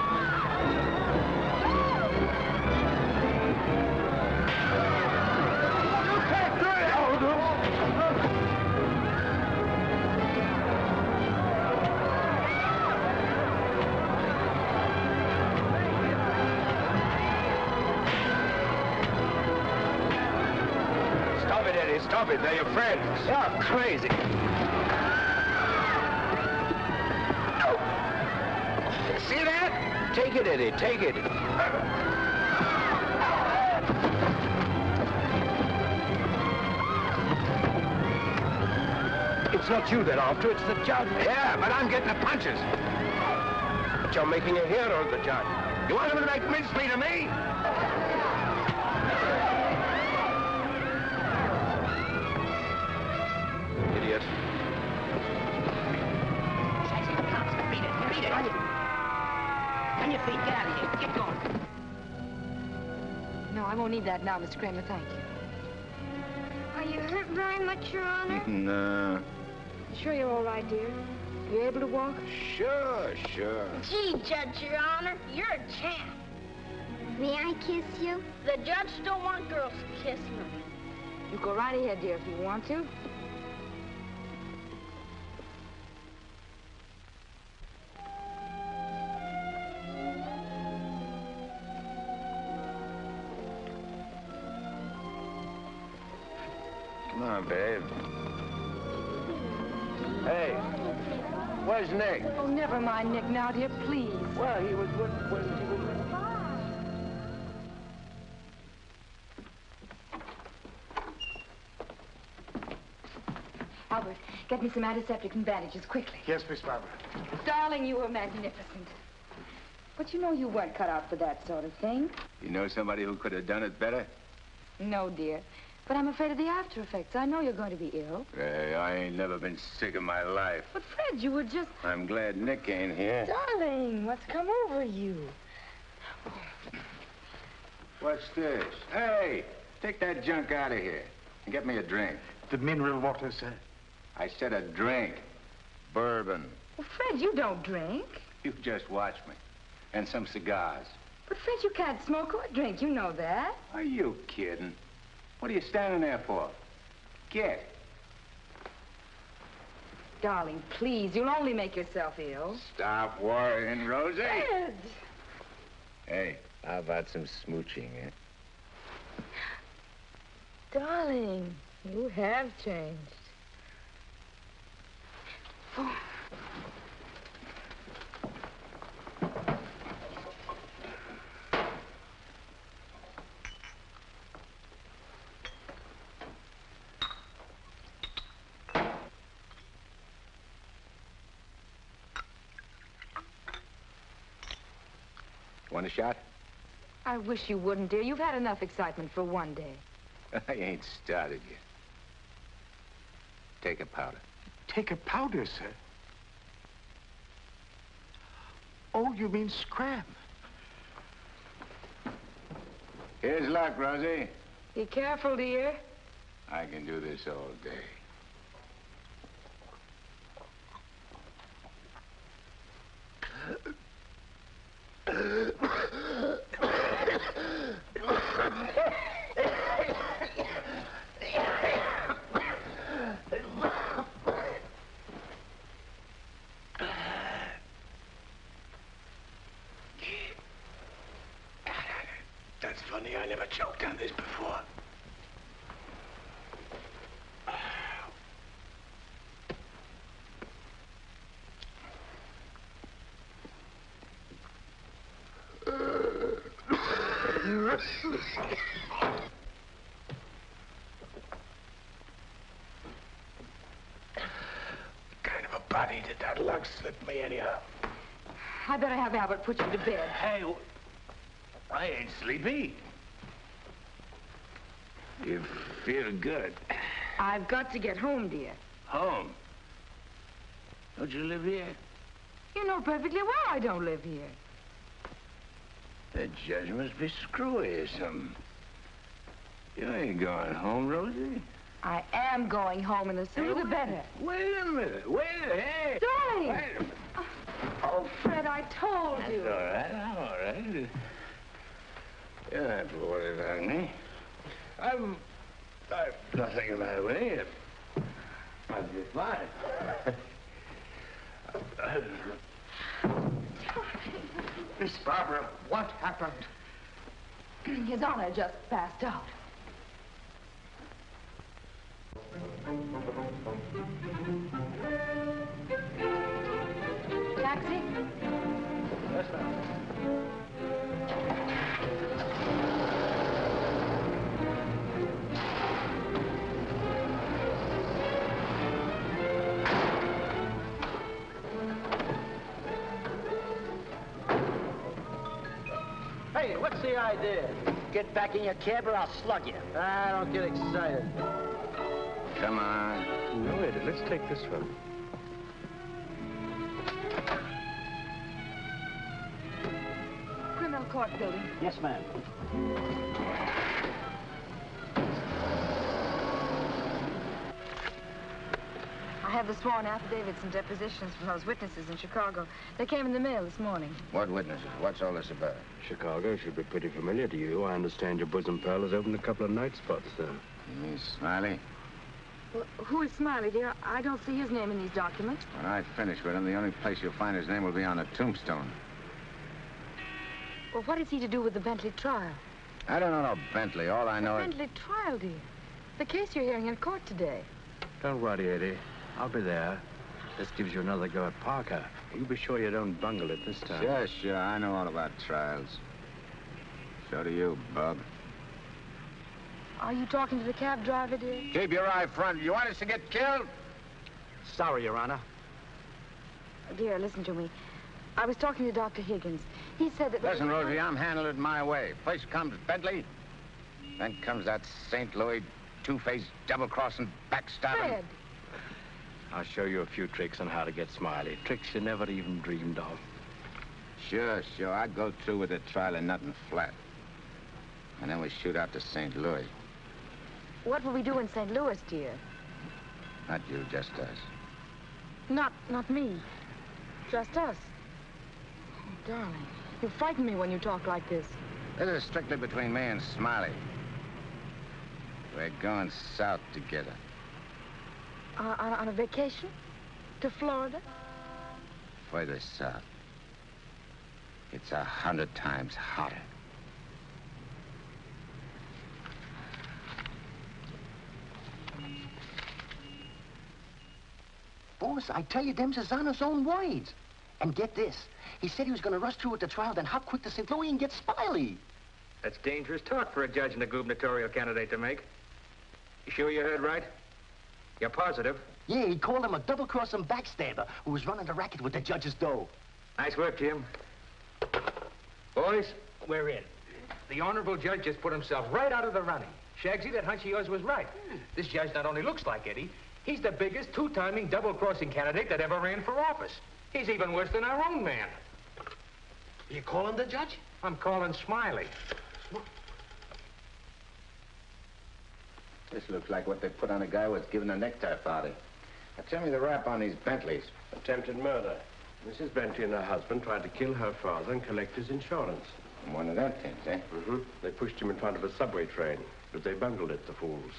Stop it, they're your friends. You're crazy. No. See that? Take it, Eddie, take it. It's not you they're after, it's the judge. Yeah, but I'm getting the punches. But you're making a hero of the judge. You want him to make mincemeat of me? Idiot. Beat it. On your feet, get out of here. Get going. No, I won't need that now, Mr. Kramer, thank you. Are you hurt very much, Your Honor? No. Sure you're all right, dear? You able to walk? Sure. Gee, Judge, Your Honor, you're a champ. May I kiss you? The judge don't want girls kissing him. You go right ahead, dear, if you want to. Come on, babe. Hey, where's Nick? Oh, never mind Nick now, dear, please. Well, he was good when he was... Albert, get me some antiseptic and bandages, quickly. Yes, Miss Barbara. Darling, you were magnificent. But you know you weren't cut out for that sort of thing. You know somebody who could have done it better? No, dear. But I'm afraid of the after effects. I know you're going to be ill. Hey, I ain't never been sick in my life. But, Fred, you were just... I'm glad Nick ain't here. Darling, what's come over you? What's this? Hey, take that junk out of here and get me a drink. The mineral water, sir. I said a drink. Bourbon. Well, Fred, you don't drink. You just watch me. And some cigars. But, Fred, you can't smoke or drink. You know that. Are you kidding? What are you standing there for? Get. Darling, please, you'll only make yourself ill. Stop worrying, Rosie. Fred! Hey, how about some smooching, eh? Darling, you have changed. Oh. Want a shot? I wish you wouldn't, dear. You've had enough excitement for one day. I ain't started yet. Take a powder. Take a powder, sir? Oh, you mean scram? Here's luck, Rosie. Be careful, dear. I can do this all day. That's funny. I never choked on this before. What kind of a body did that lug slip me anyhow? I better have Albert put you to bed. Hey, I ain't sleepy. You feel good. I've got to get home, dear. Home? Don't you live here? You know perfectly well I don't live here. The judge must be screwy or something. You ain't going home, Rosie. I am going home, and the sooner the better. Wait a minute. Hey. Darling! Wait a minute. Oh, Fred, I told you. That's all right. I'm all right. You don't have to worry about me. I've nothing the matter with me. I'll be fine. Miss Barbara, what happened? His Honor just passed out. Taxi? Yes, ma'am. Hey, what's the idea? Get back in your cab or I'll slug you. I don't get excited. Come on. No, Eddie, let's take this one. Criminal court building. Yes, ma'am. I have the sworn affidavits and depositions from those witnesses in Chicago. They came in the mail this morning. What witnesses? What's all this about? Chicago should be pretty familiar to you. I understand your bosom pal has opened a couple of night spots there. You mean Smiley? Well, who is Smiley, dear? I don't see his name in these documents. When I finish with him, the only place you'll find his name will be on a tombstone. Well, what is he to do with the Bentley trial? I don't know no Bentley. All I know The Bentley trial, dear. The case you're hearing in court today. Don't worry, Eddie. I'll be there. This gives you another go at Parker. You be sure you don't bungle it this time. Sure. I know all about trials. So do you, Bub. Are you talking to the cab driver, dear? Keep your eye front. You want us to get killed? Sorry, Your Honor. Dear, listen to me. I was talking to Dr. Higgins. He said that... Listen, Rosie, I'm handling it my way. First comes Bentley, then comes that St. Louis two-faced, double-crossing, backstabbing... Fred! I'll show you a few tricks on how to get Smiley. Tricks you never even dreamed of. Sure. I'd go through with the trial and nothing flat. And then we shoot out to St. Louis. What will we do in St. Louis, dear? Not you, just us. Not me. Just us. Oh, darling, you frighten me when you talk like this. This is strictly between me and Smiley. We're going south together. On a vacation? To Florida? Further south. It's 100 times hotter. Boss, I tell you, them's his honor's own words. And get this. He said he was going to rush through with the trial, then hop quick to St. Louis and get Smiley. That's dangerous talk for a judge and a gubernatorial candidate to make. You sure you heard right? You're positive? Yeah, he called him a double-crossing backstabber who was running the racket with the judge's dough. Nice work, Jim. Boys, we're in. The honorable judge just put himself right out of the running. Shagsy, that hunch of yours was right. This judge not only looks like Eddie, he's the biggest two-timing double-crossing candidate that ever ran for office. He's even worse than our own man. You calling the judge? I'm calling Smiley. This looks like what they put on a guy who was given a necktie party. Now, tell me the rap on these Bentleys. Attempted murder. Mrs. Bentley and her husband tried to kill her father and collect his insurance. One of them things, eh? Mm-hmm. They pushed him in front of a subway train, but they bungled it, the fools.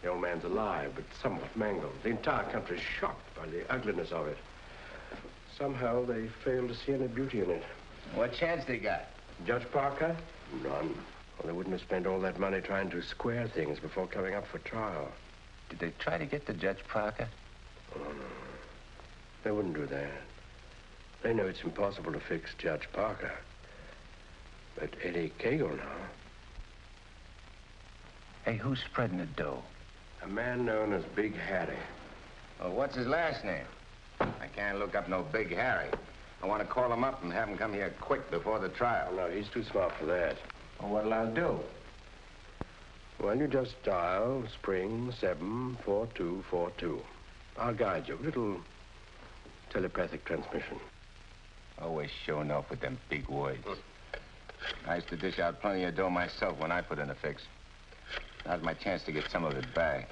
The old man's alive, but somewhat mangled. The entire country's shocked by the ugliness of it. Somehow they failed to see any beauty in it. What chance they got? Judge Parker? None. Well, they wouldn't have spent all that money trying to square things before coming up for trial. Did they try to get to Judge Parker? Oh, no. They wouldn't do that. They know it's impossible to fix Judge Parker. But Eddie Segall now. Hey, who's spreading the dough? A man known as Big Harry. Well, what's his last name? I can't look up no Big Harry. I want to call him up and have him come here quick before the trial. No, he's too smart for that. Well, what'll I do? Well, you just dial spring 74242. I'll guide you. Little telepathic transmission. Always showing off with them big words. I used to dish out plenty of dough myself when I put in a fix. Now's my chance to get some of it back.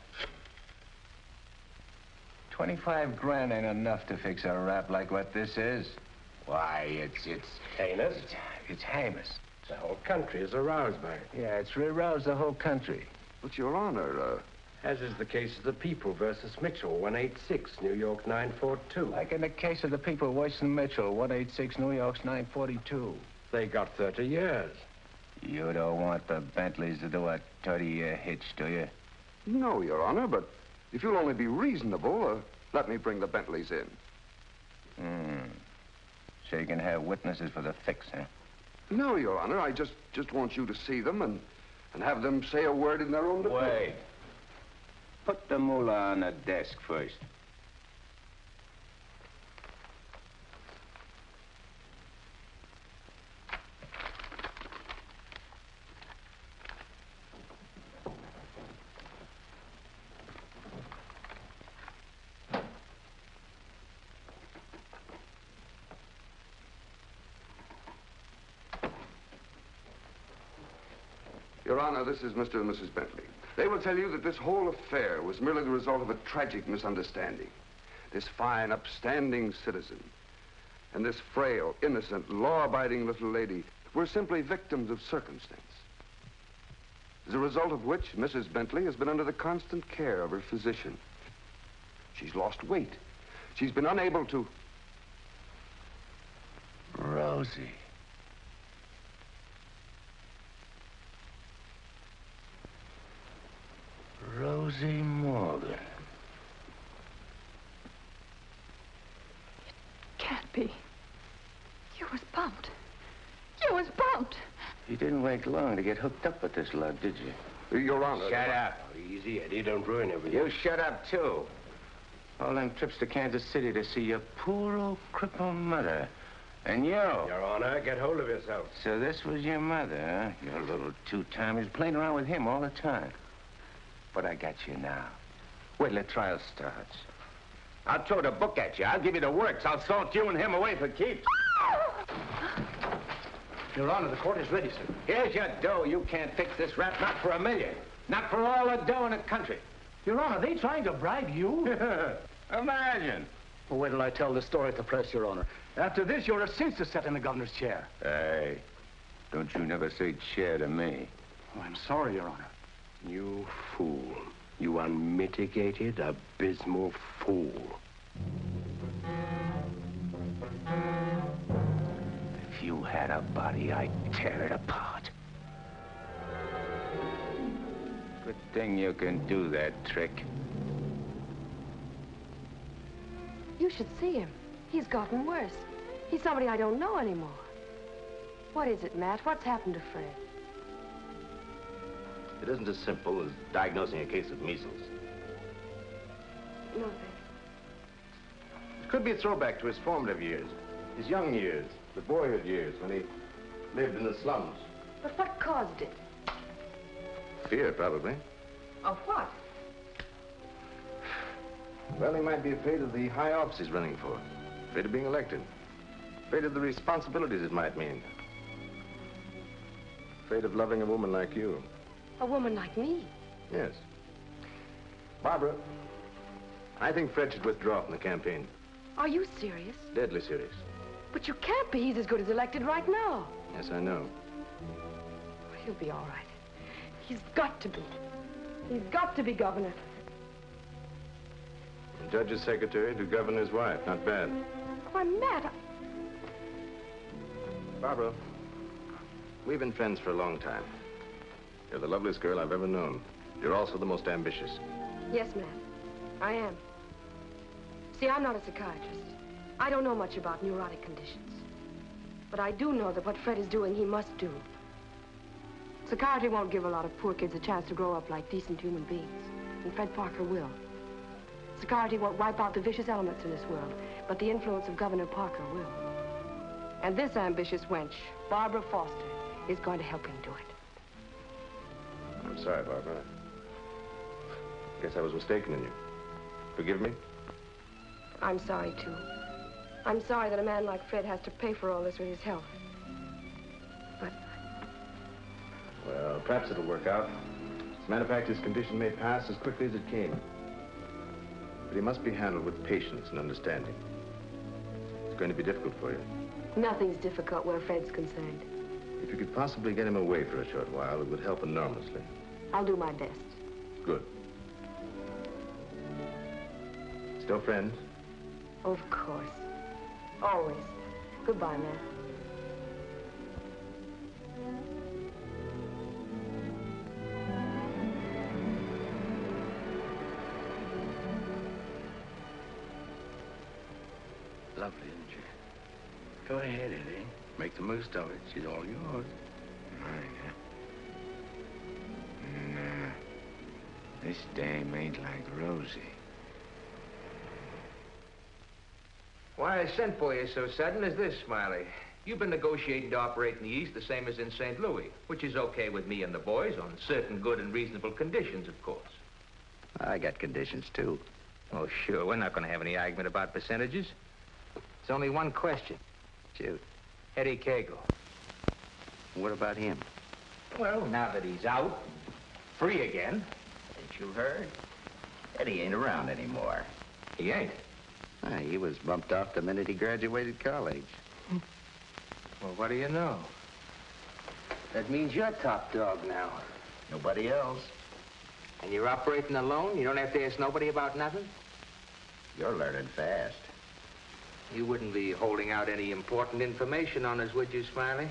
25 grand ain't enough to fix a rap like what this is. Why, it's heinous. It's heinous. The whole country is aroused by it. Yeah, it's aroused the whole country. But, Your Honor, as is the case of the People versus Mitchell, 186, New York 942. Like in the case of the People versus Mitchell, 186, New York's 942. They got 30 years. You don't want the Bentleys to do a 30-year hitch, do you? No, Your Honor, but if you'll only be reasonable, let me bring the Bentleys in. So you can have witnesses for the fix, huh? No, Your Honor, I just want you to see them and have them say a word in their own defense. Wait. Put the mullah on the desk first. Your Honor, this is Mr. and Mrs. Bentley. They will tell you that this whole affair was merely the result of a tragic misunderstanding. This fine, upstanding citizen and this frail, innocent, law-abiding little lady were simply victims of circumstance. As a result of which, Mrs. Bentley has been under the constant care of her physician. She's lost weight. She's been unable to... Rosie. Rosie Morgan. Can't be. You was bumped. You was bumped. You didn't wait long to get hooked up with this lot, did you? Your Honor. Shut up. Easy, Eddie. Don't ruin everything. You shut up, too. All them trips to Kansas City to see your poor old crippled mother. And you. Your Honor, get hold of yourself. So this was your mother, huh? Your little two-timers playing around with him all the time. But I got you now. Wait till the trial starts. I'll throw the book at you. I'll give you the works. I'll salt you and him away for keeps. Your Honor, the court is ready, sir. Here's your dough. You can't fix this rap, not for $1 million. Not for all the dough in the country. Your Honor, they trying to bribe you? Imagine. Well, wait till I tell the story at the press, Your Honor. After this, you're a cinch to sit in the governor's chair. Hey, don't you never say chair to me. Oh, I'm sorry, Your Honor. You fool. You unmitigated, abysmal fool. If you had a body, I'd tear it apart. Good thing you can do that trick. You should see him. He's gotten worse. He's somebody I don't know anymore. What is it, Matt? What's happened to Fred? It isn't as simple as diagnosing a case of measles. Nothing. It could be a throwback to his formative years, his young years, the boyhood years when he lived in the slums. But what caused it? Fear, probably. Of what? Well, he might be afraid of the high office he's running for, afraid of being elected, afraid of the responsibilities it might mean, afraid of loving a woman like you. A woman like me? Yes. Barbara, I think Fred should withdraw from the campaign. Are you serious? Deadly serious. But you can't be. He's as good as elected right now. Yes, I know. He'll be all right. He's got to be. He's got to be governor. The judge's secretary to governor's wife. Not bad. Why, Matt, Barbara, we've been friends for a long time. You're the loveliest girl I've ever known. You're also the most ambitious. Yes, Matt, I am. See, I'm not a psychiatrist. I don't know much about neurotic conditions. But I do know that what Fred is doing, he must do. Psychiatry won't give a lot of poor kids a chance to grow up like decent human beings. And Fred Parker will. Psychiatry won't wipe out the vicious elements in this world, but the influence of Governor Parker will. And this ambitious wench, Barbara Foster, is going to help him do it. I'm sorry, Barbara. I guess I was mistaken in you. Forgive me? I'm sorry, too. I'm sorry that a man like Fred has to pay for all this with his health. But... Well, perhaps it'll work out. As a matter of fact, his condition may pass as quickly as it came. But he must be handled with patience and understanding. It's going to be difficult for you. Nothing's difficult where Fred's concerned. If you could possibly get him away for a short while, it would help enormously. I'll do my best. Good. Still friends? Of course. Always. Goodbye, Matt. Lovely, isn't she? Go ahead, Eddie. Make the most of it. She's all yours. Mine, huh? Nah. This dame ain't like Rosie. Why I sent for you so sudden is this, Smiley. You've been negotiating to operate in the East the same as in St. Louis, which is okay with me and the boys on certain good and reasonable conditions, of course. I got conditions, too. Oh, sure. We're not going to have any argument about percentages. It's only one question. Shoot. Eddie Segall. What about him? Well, now that he's out, free again. Ain't you heard? Eddie ain't around anymore. He ain't. He was bumped off the minute he graduated college. Well, what do you know? That means you're top dog now. Nobody else. And you're operating alone? You don't have to ask nobody about nothing? You're learning fast. You wouldn't be holding out any important information on us, would you, Smiley?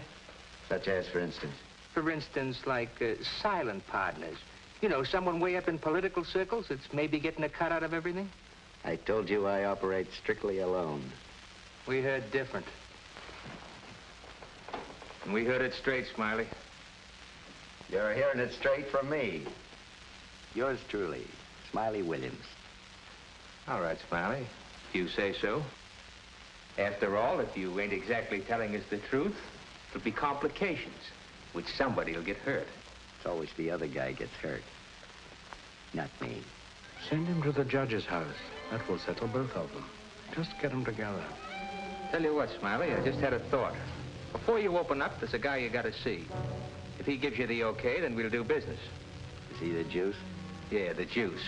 Such as, for instance? For instance, like silent partners. You know, someone way up in political circles that's maybe getting a cut out of everything? I told you I operate strictly alone. We heard different. And we heard it straight, Smiley. You're hearing it straight from me. Yours truly, Smiley Williams. All right, Smiley. If you say so. After all, if you ain't exactly telling us the truth, there'll be complications, which somebody will get hurt. It's always the other guy gets hurt, not me. Send him to the judge's house. That will settle both of them. Just get them together. Tell you what, Smiley, I just had a thought. Before you open up, there's a guy you gotta see. If he gives you the okay, then we'll do business. Is he the juice? Yeah, the juice.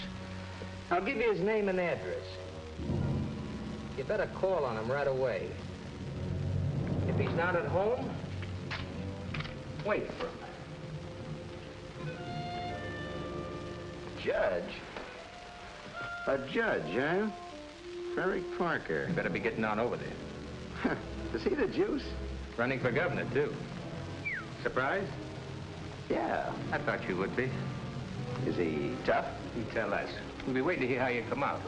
I'll give you his name and address. You better call on him right away. If he's not at home, wait for him. Judge? A judge, huh? Frederick Parker. You better be getting on over there. Is he the juice? Running for governor, too. Surprised? Yeah. I thought you would be. Is he tough? You tell us. We'll be waiting to hear how you come out.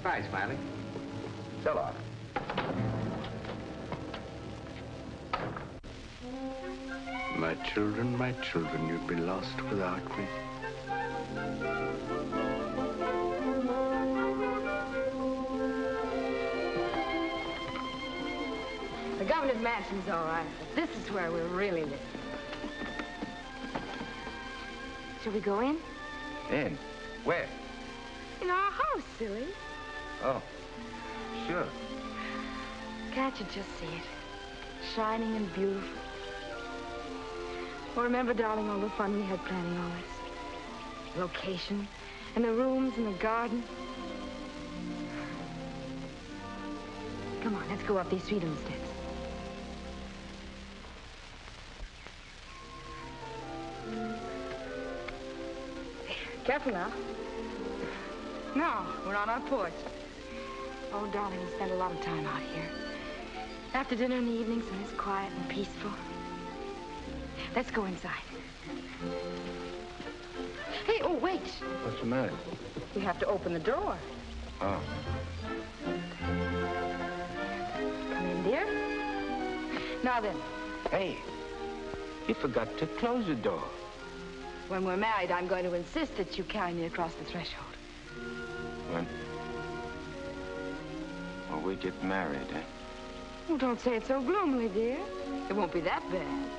Bye, Smiley. So long. My children, you'd be lost without me. The governor's mansion's all right, but this is where we're really living. Shall we go in? In? Where? In our house, silly. Oh, sure. Can't you just see it? Shining and beautiful. Well, remember, darling, all the fun we had planning all this? Location, and the rooms, and the garden. Come on, let's go up these sweet steps. Careful now. Now, we're on our porch. Oh, darling, we spend a lot of time out here. After dinner in the evenings when it's quiet and peaceful. Let's go inside. Hey, oh, wait. What's the matter? We have to open the door. Oh. Come in, dear. Now then. Hey, you forgot to close the door. When we're married, I'm going to insist that you carry me across the threshold. When? When we get married, eh? Oh, don't say it so gloomily, dear. It won't be that bad.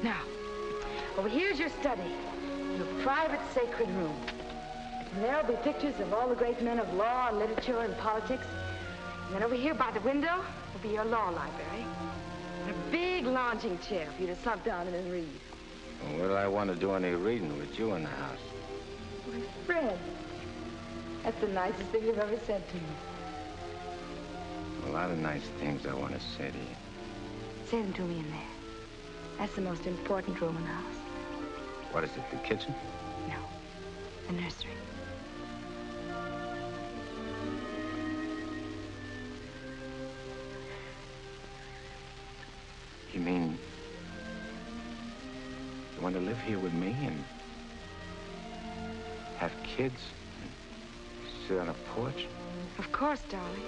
Now, over here's your study, your private sacred room. And there'll be pictures of all the great men of law and literature and politics. And then over here by the window will be your law library. And a big lounging chair for you to slump down in and read. Well, what do I want to do any reading with you in the house? My friend, that's the nicest thing you've ever said to me. A lot of nice things I want to say to you. Say them to me in there. That's the most important room in the house. What is it, the kitchen? No, the nursery. You mean you want to live here with me and have kids and sit on a porch? Of course, darling.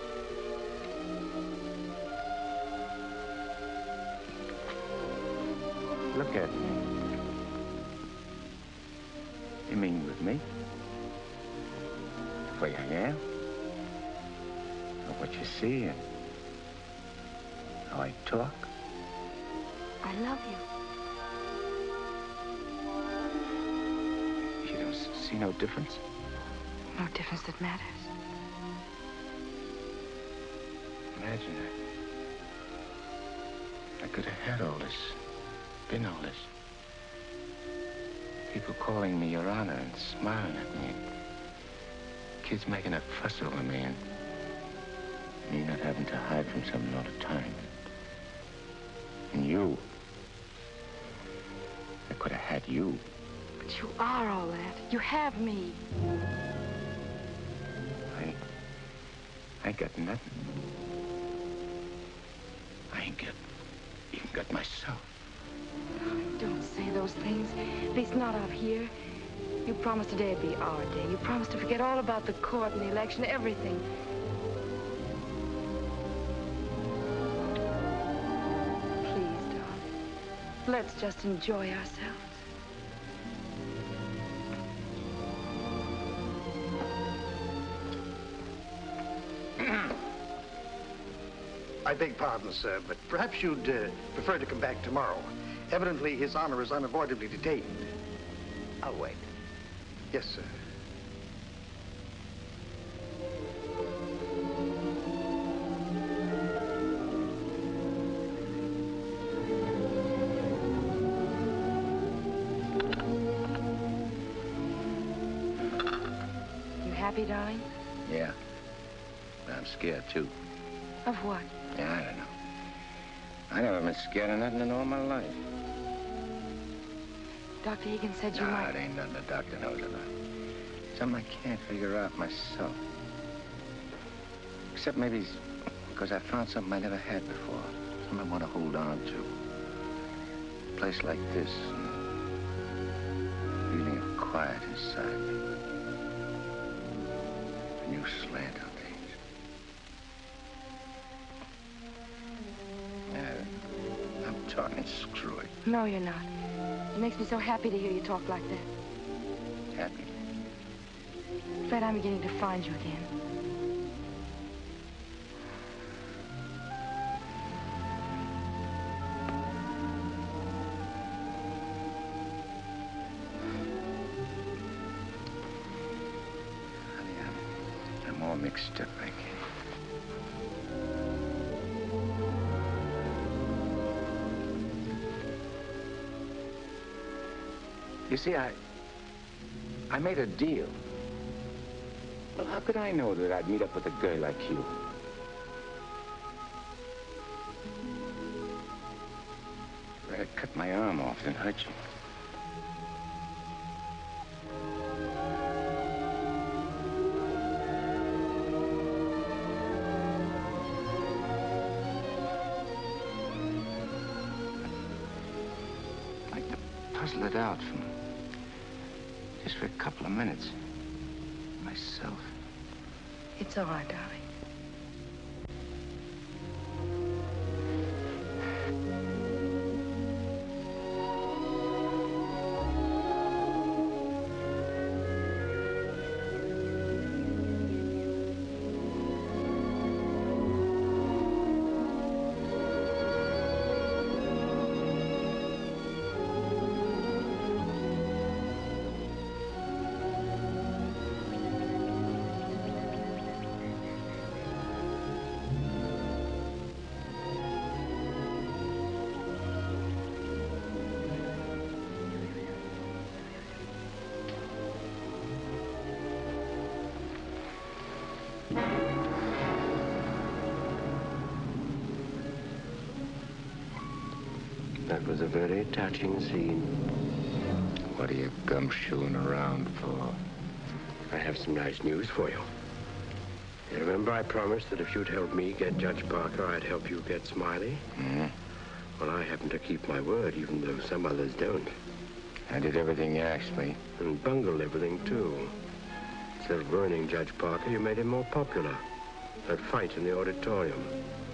Look at me. You mean with me? The way I am? Or what you see and how I talk? I love you. You don't see no difference? No difference that matters. Imagine I could have had all this, been all this. People calling me Your Honor and smiling at me. Kids making a fuss over me and me not having to hide from something all the time. And you. I could have had you. But you are all that. You have me. I ain't got nothing. I ain't even got myself. Don't say those things. At least not out here. You promised today'd be our day. You promised to forget all about the court and the election, everything. Please, darling. Let's just enjoy ourselves. I beg pardon, sir, but perhaps you'd prefer to come back tomorrow. Evidently, His Honor is unavoidably detained. I'll wait. Yes, sir. You happy, darling? Yeah. But I'm scared, too. Of what? Yeah, I don't know. I never been scared of nothing in all my life. Dr. Egan said you Nah, might... it ain't nothing the doctor knows about. Something I can't figure out myself. Except maybe it's because I found something I never had before. Something I want to hold on to. A place like this. Feeling of quiet inside me. A new slant on things. I'm talking screw it. No, you're not. It makes me so happy to hear you talk like that. Happy? Fred, I'm beginning to find you again. Honey, I'm all mixed up, I guess. You see, I made a deal. Well, how could I know that I'd meet up with a girl like you? If I'd cut my arm off and hurt you. I'd like to puzzle it out from just for a couple of minutes. Myself. It's all right, darling. That was a very touching scene. What are you gumshoeing around for? I have some nice news for you. You remember I promised that if you'd help me get Judge Parker, I'd help you get Smiley? Mm-hmm. Well, I happen to keep my word, even though some others don't. I did everything you asked me. And bungled everything, too. Instead of ruining Judge Parker, you made him more popular. That fight in the auditorium.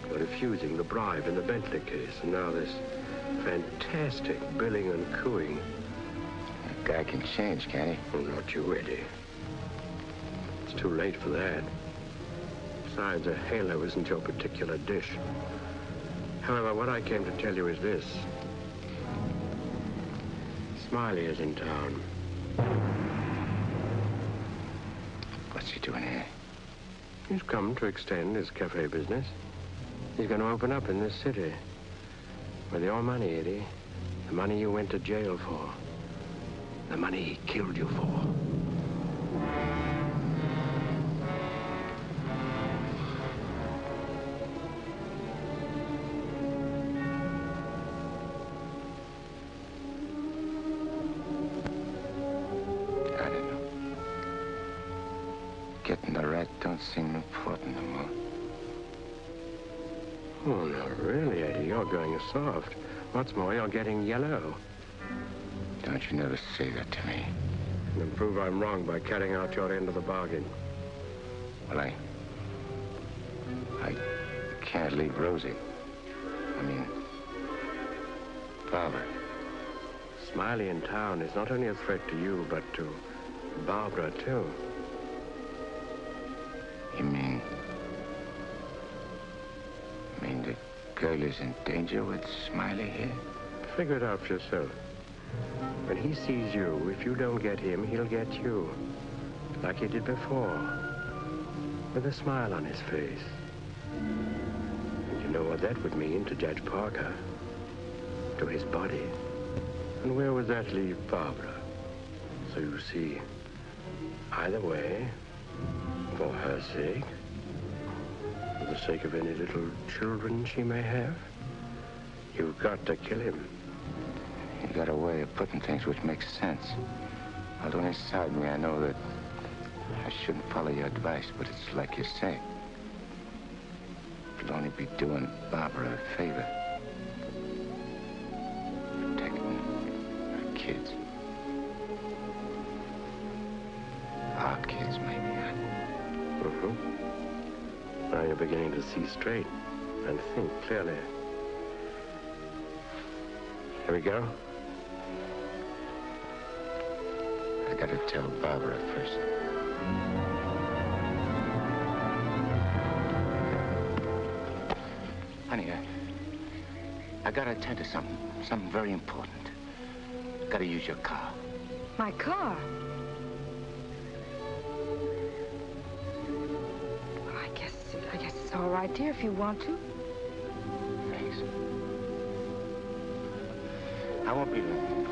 You're refusing the bribe in the Bentley case. And now this fantastic billing and cooing. That guy can change, can't he? Oh, not you, Eddie. It's too late for that. Besides, a halo isn't your particular dish. However, what I came to tell you is this. Smiley is in town. What's he doing here? He's come to extend his cafe business. He's going to open up in this city. With your money, Eddie. The money you went to jail for. The money he killed you for. I don't know. Getting the rat don't seem important no more. Oh, no, really, Eddie, you're going soft. What's more, you're getting yellow. Don't you never say that to me. And prove I'm wrong by carrying out your end of the bargain. Well, I can't leave Rosie. I mean, Barbara. Smiley in town is not only a threat to you, but to Barbara, too. You mean the girl is in danger with Smiley here? Figure it out for yourself. When he sees you, if you don't get him, he'll get you. Like he did before. With a smile on his face. And you know what that would mean to Judge Parker. To his body. And where would that leave Barbara? So you see, either way, for her sake, for the sake of any little children she may have, you've got to kill him. You got a way of putting things which makes sense. Although inside me I know that I shouldn't follow your advice, but it's like you say. It'll only be doing Barbara a favor. Protecting her kids. Our kids, maybe. Now you're beginning to see straight and think clearly. Here we go. I gotta tell Barbara first. Honey, I gotta attend to something very important. Gotta use your car. My car? Well, I guess it's all right, dear, if you want to. Thanks. I won't be long.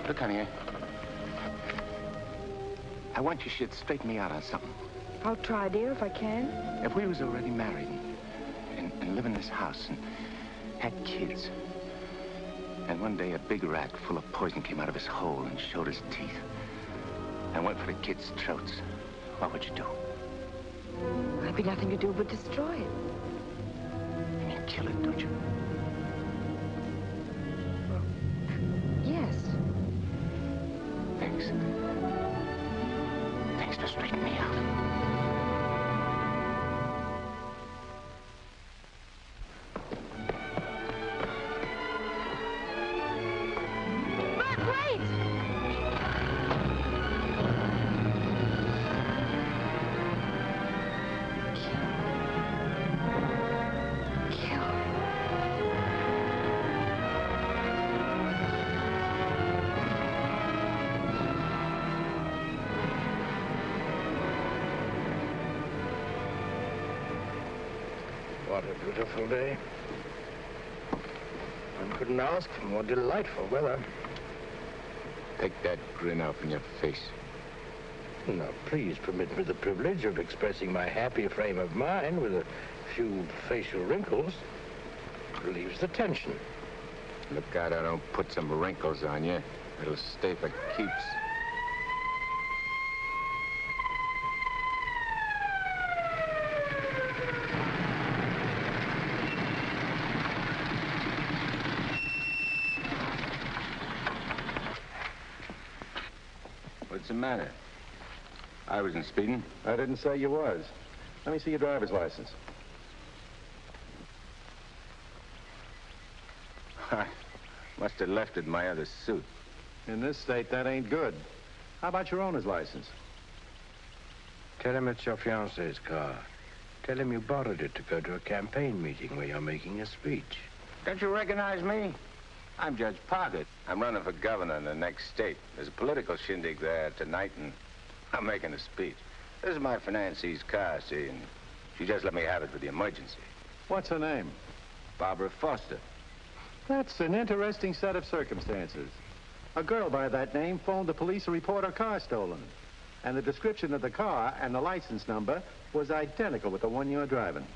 Look, honey, I want you should straighten me out on something. I'll try, dear, if I can. If we was already married and live in this house and had kids, and one day a big rat full of poison came out of his hole and showed his teeth and went for the kids' throats, what would you do? There'd be nothing to do but destroy it. And you kill it, don't you? Yes. Thanks. Thanks for straightening me out. What a beautiful day. One couldn't ask for more delightful weather. Take that grin off in your face. Now, please permit me the privilege of expressing my happy frame of mind with a few facial wrinkles. Relieves the tension. Look out I don't put some wrinkles on you. It'll stay for keeps. What's the matter? I wasn't speeding. I didn't say you was. Let me see your driver's license. I must have left it in my other suit. In this state, that ain't good. How about your owner's license? Tell him it's your fiancé's car. Tell him you borrowed it to go to a campaign meeting where you're making a speech. Don't you recognize me? I'm Judge Parker. I'm running for governor in the next state. There's a political shindig there tonight, and I'm making a speech. This is my financee's car, see, and she just let me have it for the emergency. What's her name? Barbara Foster. That's an interesting set of circumstances. A girl by that name phoned the police to report her car stolen. And the description of the car and the license number was identical with the one you're driving.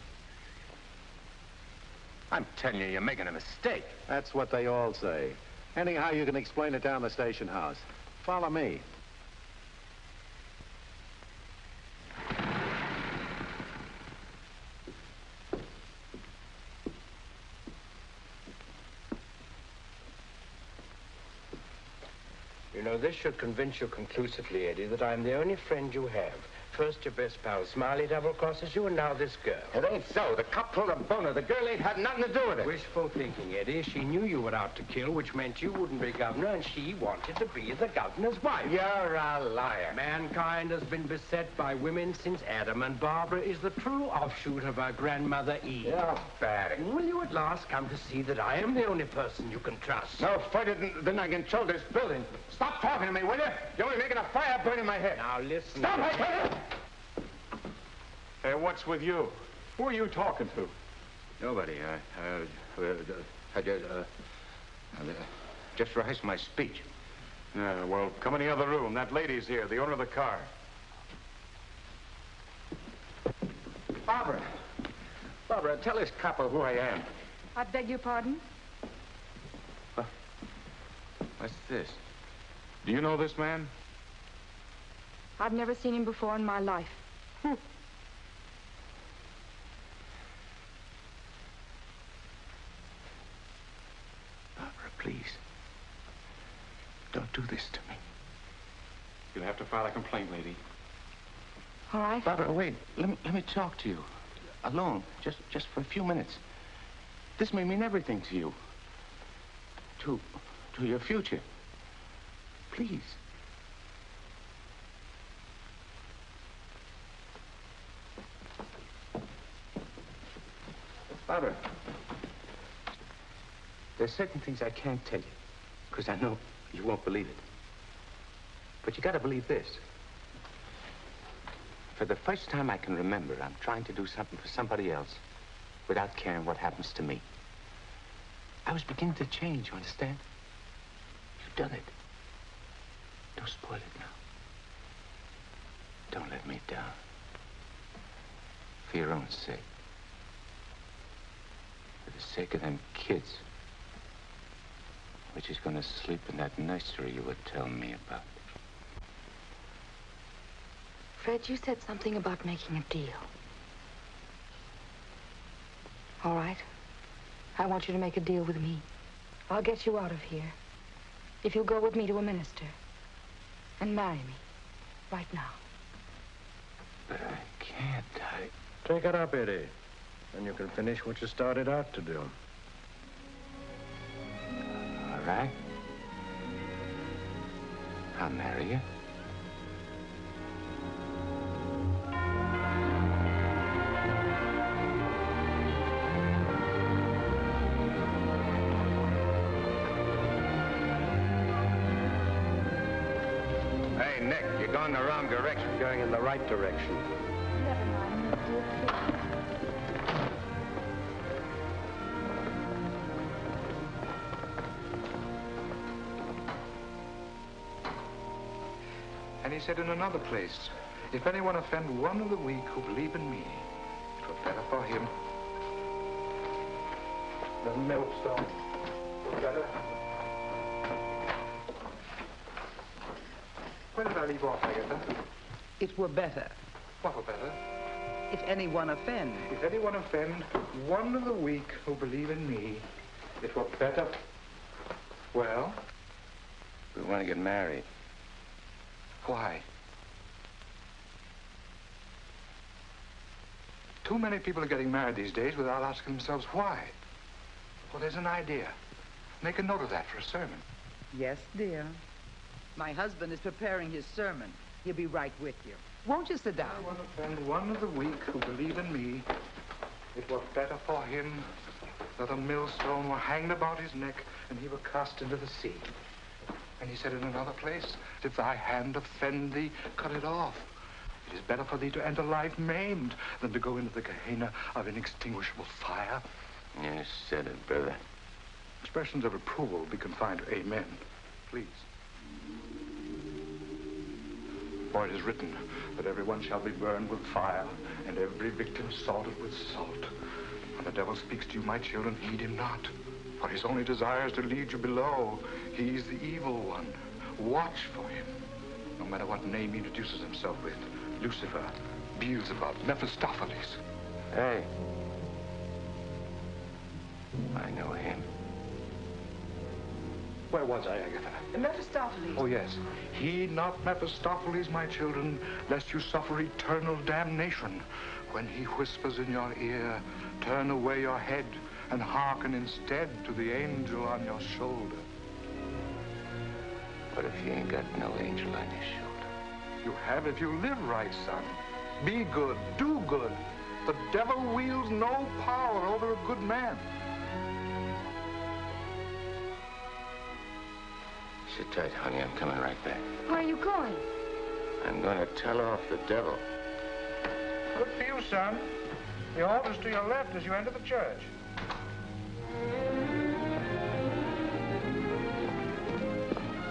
I'm telling you, you're making a mistake. That's what they all say. Anyhow, you can explain it down the station house. Follow me. You know, this should convince you conclusively, Eddie, that I'm the only friend you have. First your best pal Smiley double-crosses you, and now this girl. It ain't so. The cop pulled a boner. The girl ain't had nothing to do with it. Wishful thinking, Eddie. She knew you were out to kill, which meant you wouldn't be governor, and she wanted to be the governor's wife. You're a liar. Mankind has been beset by women since Adam, and Barbara is the true offshoot of our grandmother Eve. You're bad. Will you at last come to see that I am the only person you can trust? No further than I can control this building. Stop talking to me, will you? You're only making a fire burn in my head. Now listen. Stop, I tell you! Hey, what's with you? Who are you talking to? Nobody. I just rehearsed my speech. Yeah, well, come in the other room. That lady's here, the owner of the car. Barbara. Barbara, tell this copper who I am. I beg your pardon? What's this? Do you know this man? I've never seen him before in my life. Barbara, please. Don't do this to me. You'll have to file a complaint, lady. All right. Barbara, wait. Let me talk to you. Alone. Just for a few minutes. This may mean everything to you. To your future. Please. Barbara, there's certain things I can't tell you, because I know you won't believe it. But you gotta believe this. For the first time I can remember, I'm trying to do something for somebody else without caring what happens to me. I was beginning to change, you understand? You've done it. Don't spoil it now. Don't let me down. For your own sake. For the sake of them kids. Which is going to sleep in that nursery you were telling me about. Fred, you said something about making a deal. All right. I want you to make a deal with me. I'll get you out of here. If you'll go with me to a minister. And marry me. Right now. But I can't. Take it up, Eddie. And you can finish what you started out to do. All right. I'll marry you. Hey, Nick, you're going the wrong direction. Going in the right direction. Never mind, Miss dear. And he said in another place, if anyone offend one of the weak who believe in me, it were better for him. The millstone. Better. Where did I leave off, Agatha? It were better What were better? if anyone offend. If anyone offend one of the weak who believe in me, it were better. Well? We want to get married. Why? Too many people are getting married these days without asking themselves why. Well, there's an idea. Make a note of that for a sermon. Yes, dear. My husband is preparing his sermon. He'll be right with you. Won't you sit down? I want to offend one of the weak who believe in me. It were better for him that a millstone were hanged about his neck and he were cast into the sea. And he said in another place, if thy hand offend thee, cut it off. It is better for thee to enter life maimed than to go into the Gehenna of inextinguishable fire. You said it, brother. Expressions of approval be confined to amen. Please. For it is written that everyone shall be burned with fire, and every victim salted with salt. When the devil speaks to you, my children, heed him not. For his only desire is to lead you below. He's the evil one. Watch for him. No matter what name he introduces himself with. Lucifer, Beelzebub, Mephistopheles. Hey. I know him. Where was I, Agatha? Mephistopheles. Oh, yes. Heed not Mephistopheles, my children, lest you suffer eternal damnation. When he whispers in your ear, turn away your head and hearken instead to the angel on your shoulder. What if you ain't got no angel on your shoulder? You have if you live right, son. Be good, do good. The devil wields no power over a good man. Sit tight, honey. I'm coming right back. Where are you going? I'm going to tell off the devil. Good for you, son. The altar's to your left as you enter the church.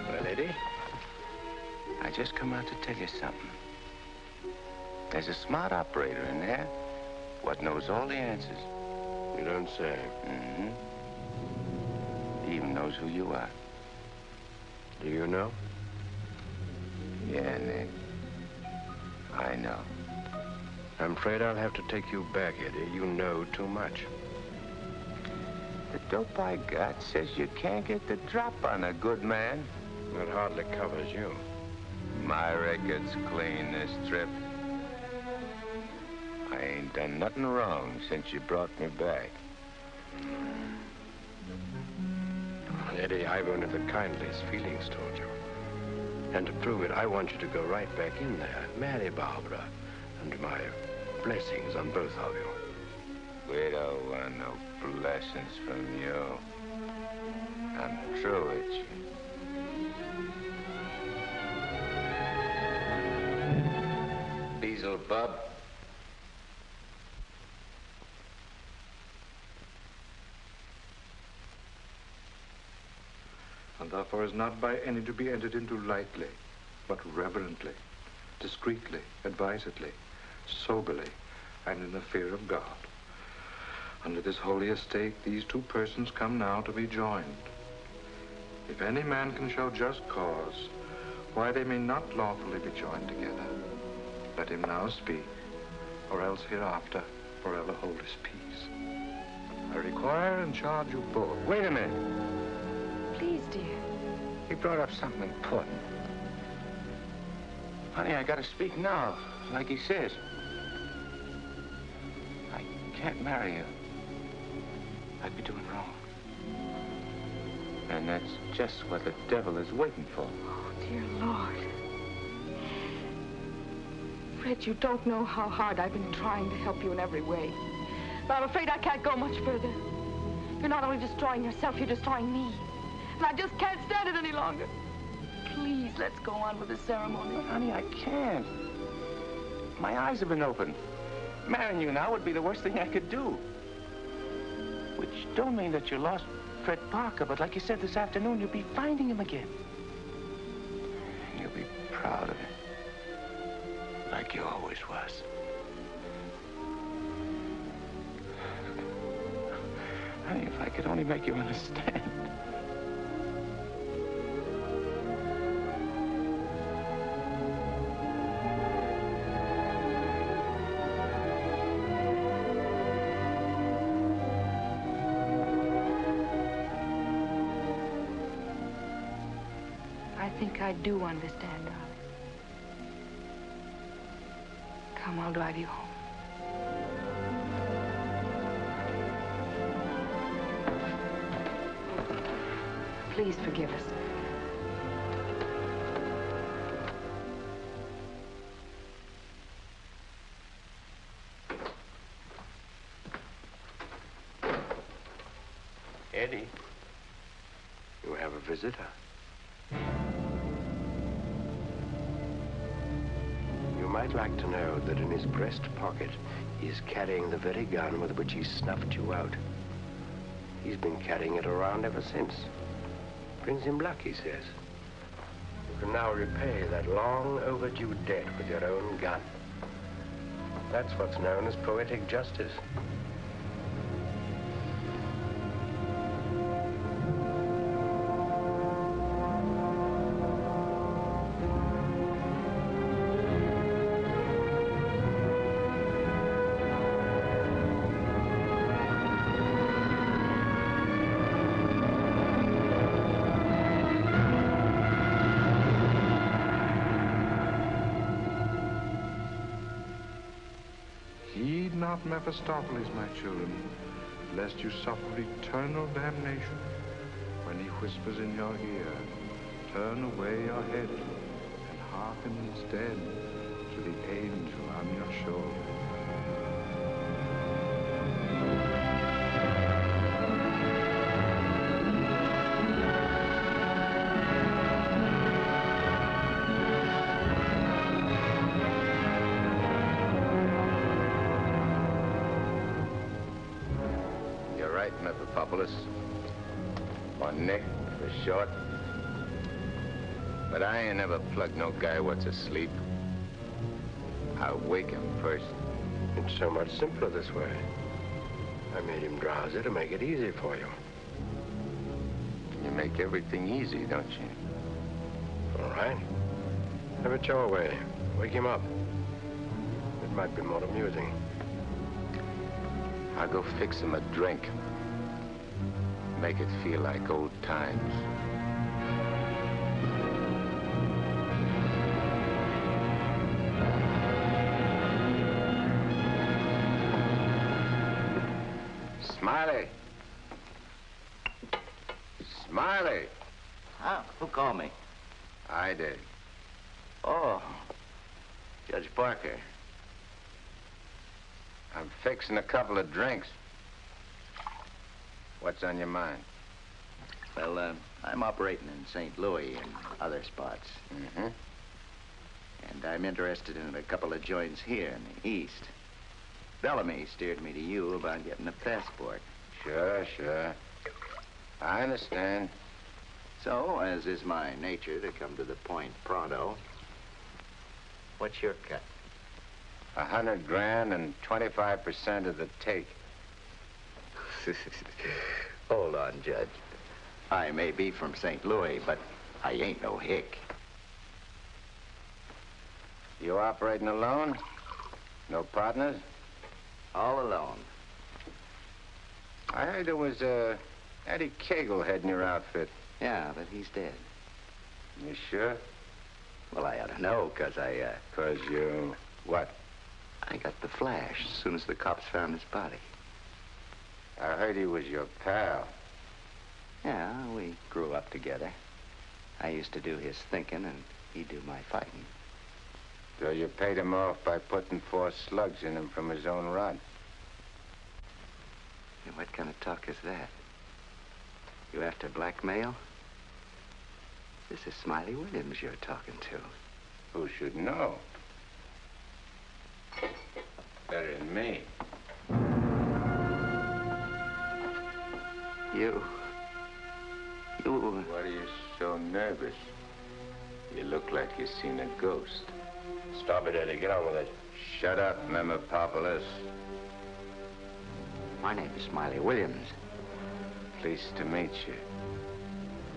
Well, Eddie, I just come out to tell you something. There's a smart operator in there what knows all the answers. You don't say. Mm-hmm. He even knows who you are. Do you know? Yeah, Nick. I know. I'm afraid I'll have to take you back, Eddie. You know too much. The dope I got says you can't get the drop on a good man. That hardly covers you. My record's clean this trip. I ain't done nothing wrong since you brought me back. Eddie, I've only the kindliest feelings toward you. And to prove it, I want you to go right back in there, marry Barbara, and my blessings on both of you. We don't want no blessings from you. I'm through with you. Beelzebub. And therefore is not by any to be entered into lightly, but reverently, discreetly, advisedly, soberly, and in the fear of God. Under this holy estate, these two persons come now to be joined. If any man can show just cause why they may not lawfully be joined together, let him now speak, or else hereafter forever hold his peace. I require and charge you both. Wait a minute. Please, dear. He brought up something important. Honey, I gotta speak now, like he says. I can't marry you. I'd be doing wrong. And that's just what the devil is waiting for. Oh, dear Lord. Fred, you don't know how hard I've been trying to help you in every way. But I'm afraid I can't go much further. You're not only destroying yourself, you're destroying me. And I just can't stand it any longer. Please, let's go on with the ceremony. But, honey, I can't. My eyes have been opened. Marrying you now would be the worst thing I could do. Which don't mean that you lost Fred Parker, but like you said this afternoon, you'll be finding him again. And you'll be proud of him. Like you always was. Honey, if I could only make you understand. I think I do understand, darling. Come, I'll drive you home. Please forgive us. Eddie. You have a visitor. You might like to know that in his breast pocket, he is carrying the very gun with which he snuffed you out. He's been carrying it around ever since. Brings him luck, he says. You can now repay that long overdue debt with your own gun. That's what's known as poetic justice. Heed not Mephistopheles, my children, lest you suffer eternal damnation when he whispers in your ear, turn away your head and hearken instead to the angel on your shoulder. Or Nick, for short. But I ain't never plugged no guy what's asleep. I wake him first. It's so much simpler this way. I made him drowsy to make it easy for you. You make everything easy, don't you? All right. Have it your way. Wake him up. It might be more amusing. I'll go fix him a drink. Make it feel like old times. Smiley! Smiley! Huh? Who called me? I did. Oh, Judge Parker. I'm fixing a couple of drinks. What's on your mind? Well, I'm operating in St. Louis and other spots. Mm-hmm. And I'm interested in a couple of joints here in the East. Bellamy steered me to you about getting a passport. Sure. I understand. So, as is my nature to come to the point pronto, what's your cut? $100 grand and 25% of the take. Hold on, Judge. I may be from St. Louis, but I ain't no hick. You operating alone? No partners? All alone. I heard there was Eddie Segall heading your outfit. Yeah, but he's dead. You sure? Well, I ought to know, 'cause I, 'Cause you... what? I got the flash as soon as the cops found his body. I heard he was your pal. Yeah, we grew up together. I used to do his thinking, and he'd do my fighting. So you paid him off by putting 4 slugs in him from his own rod. And what kind of talk is that? You after blackmail? This is Smiley Williams you're talking to. Who should know? Better than me. You... What are you so nervous? You look like you've seen a ghost. Stop it, Eddie. Get on with it. Shut up, Memopopoulos. My name is Smiley Williams. Pleased to meet you.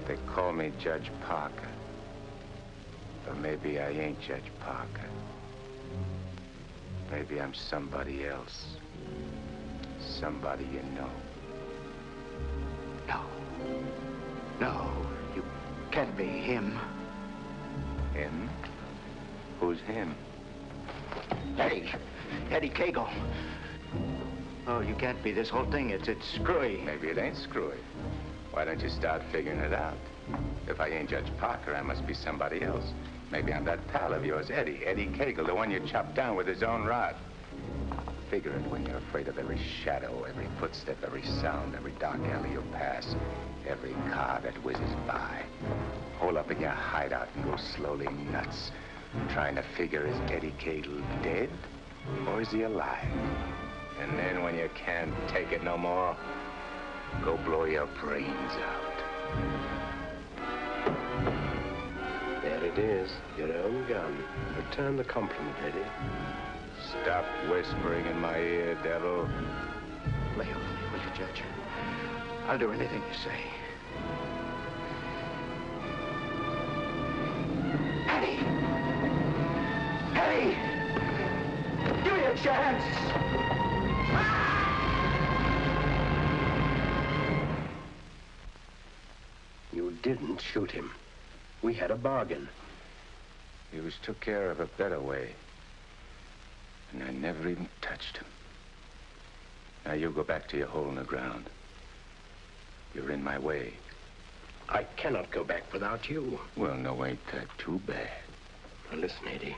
They call me Judge Parker. But maybe I ain't Judge Parker. Maybe I'm somebody else. Somebody you know. No, you can't be him. Him? Who's him? Eddie Segall. Oh, you can't be. This whole thing, it's screwy. Maybe it ain't screwy. Why don't you start figuring it out? If I ain't Judge Parker, I must be somebody else. Maybe I'm that pal of yours, Eddie Segall, the one you chopped down with his own rod. Figure it when you're afraid of every shadow, every footstep, every sound, every dark alley you pass, every car that whizzes by. Hole up in your hideout and go slowly nuts, trying to figure, is Eddie Segall dead or is he alive? And then when you can't take it no more, Go blow your brains out. There it is, your own gun. Return the compliment, Eddie. Stop whispering in my ear, devil. Lay off me, will you, Judge? I'll do anything you say. Eddie! Eddie! Give me a chance! You didn't shoot him. We had a bargain. He was took care of a better way. And I never even touched him. Now you go back to your hole in the ground. You're in my way. I cannot go back without you. Well, no, ain't that too bad. Now listen, Eddie.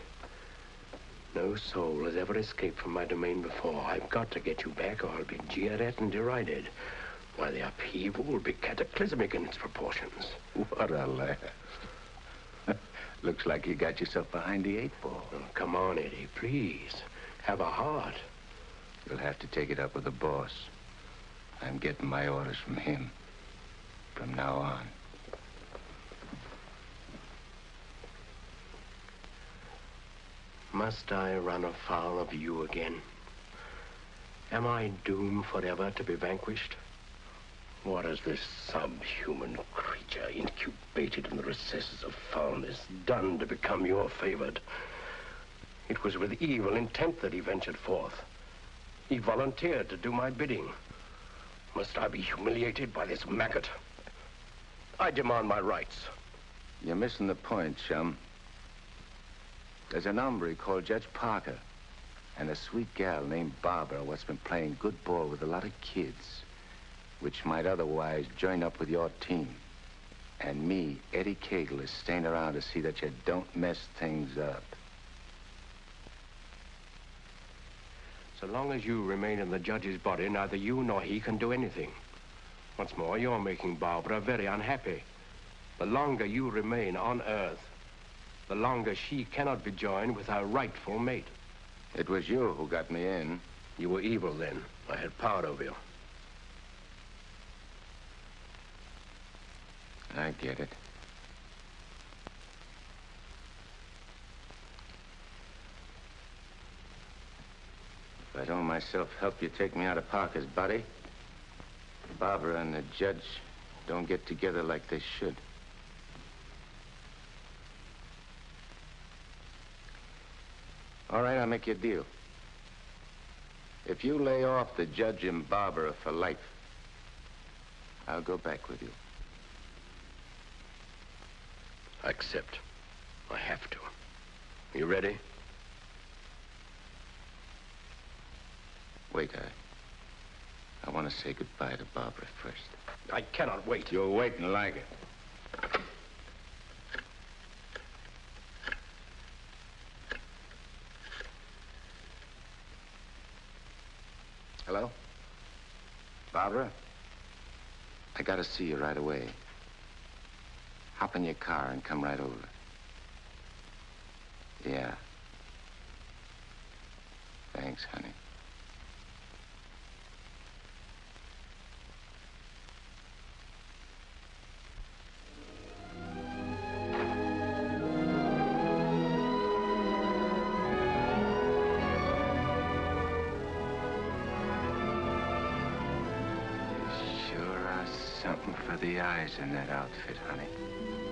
No soul has ever escaped from my domain before. I've got to get you back or I'll be jeered at and derided. Why, the upheaval will be cataclysmic in its proportions. What a laugh. Looks like you got yourself behind the 8 ball. Oh, come on, Eddie, please. Have a heart. You'll have to take it up with the boss. I'm getting my orders from him. From now on. Must I run afoul of you again? Am I doomed forever to be vanquished? What has this subhuman creature incubated in the recesses of foulness done to become your favored? It was with evil intent that he ventured forth. He volunteered to do my bidding. Must I be humiliated by this maggot? I demand my rights. You're missing the point, chum. There's an hombre called Judge Parker and a sweet gal named Barbara what's been playing good ball with a lot of kids, which might otherwise join up with your team. And me, Eddie Cagle, is staying around to see that you don't mess things up. So long as you remain in the judge's body, neither you nor he can do anything. Once more, you're making Barbara very unhappy. The longer you remain on Earth, the longer she cannot be joined with her rightful mate. It was you who got me in. You were evil then. I had power over you. I get it. If I don't myself help you take me out of Parker's body, Barbara and the judge don't get together like they should. All right, I'll make you a deal. If you lay off the judge and Barbara for life, I'll go back with you. I accept. I have to. You ready? Wait, I want to say goodbye to Barbara first. I cannot wait. You'll wait and like it. Hello? Barbara? I gotta see you right away. Hop in your car and come right over. Yeah. Thanks, honey. For the eyes in that outfit, honey.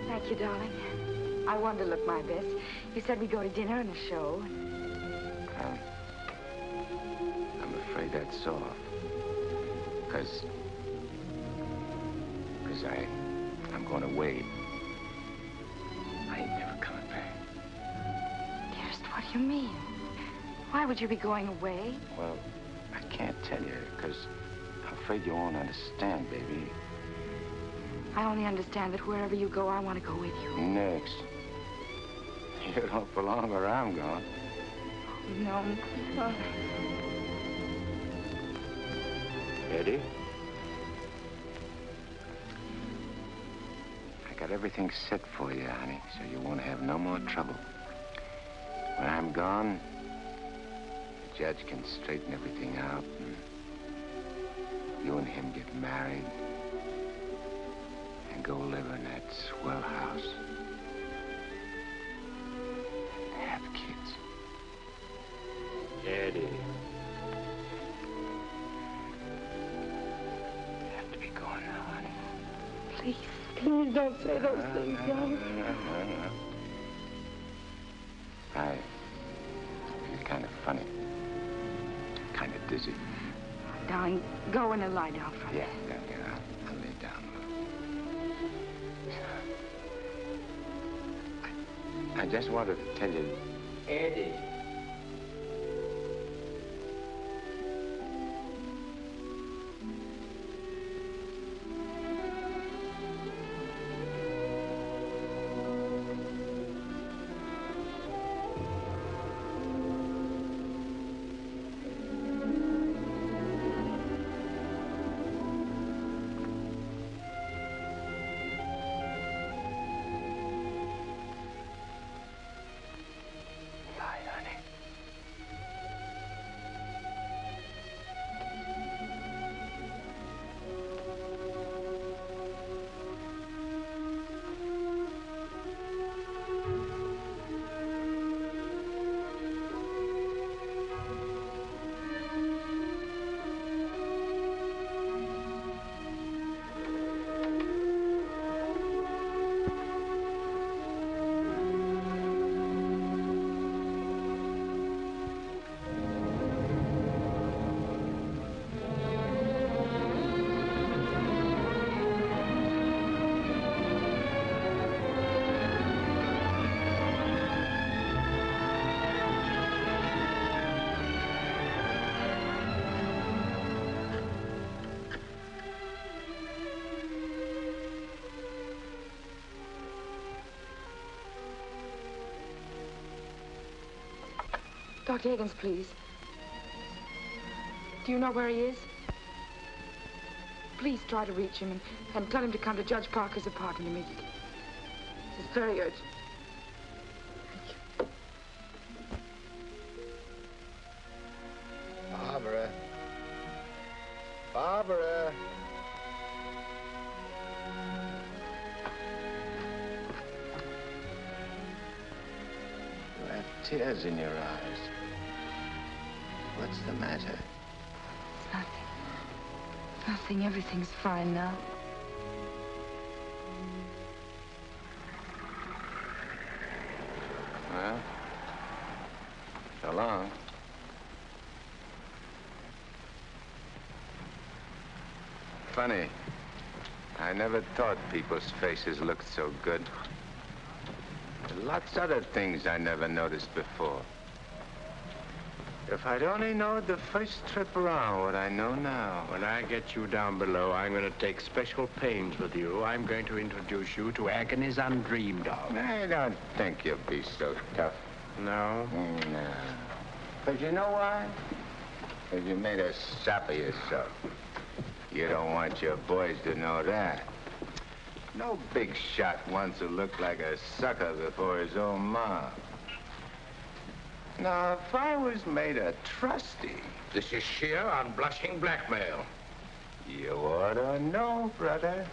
Thank you, darling. I wanted to look my best. You said we'd go to dinner and a show. I'm afraid that's off. Because I'm going away. I ain't never coming back. Dearest, what do you mean? Why would you be going away? Well, I can't tell you, because I'm afraid you won't understand, baby. I only understand that wherever you go, I want to go with you. Next. You don't belong where I'm going. No. Eddie? I got everything set for you, honey, so you won't have no more trouble. When I'm gone, the judge can straighten everything out. You and him get married and go live in that swell house. Have kids. Eddie. Have to be going now, honey. Please, please don't say those things, darling. No. I feel kind of funny. Kind of dizzy. Darling, go in and lie down for me. Yeah. I'll lay down. I just wanted to tell you... Eddie. Dr. Higgins, please. Do you know where he is? Please try to reach him and tell him to come to Judge Parker's apartment immediately. This is very urgent. Barbara. Barbara. You have tears in your eyes. What's the matter? It's nothing. Nothing. Everything's fine now. Well, so long. Funny. I never thought people's faces looked so good. Lots of other things I never noticed before. If I'd only known the first trip around what I know now. When I get you down below, I'm going to take special pains with you. I'm going to introduce you to agonies undreamed of. I don't think you'll be so tough. No? No. But you know why? Because you made a sap of yourself. You don't want your boys to know that. No big shot wants to look like a sucker before his own mom. Now, if I was made a trustee... This is sheer unblushing blackmail. You ought to know, brother.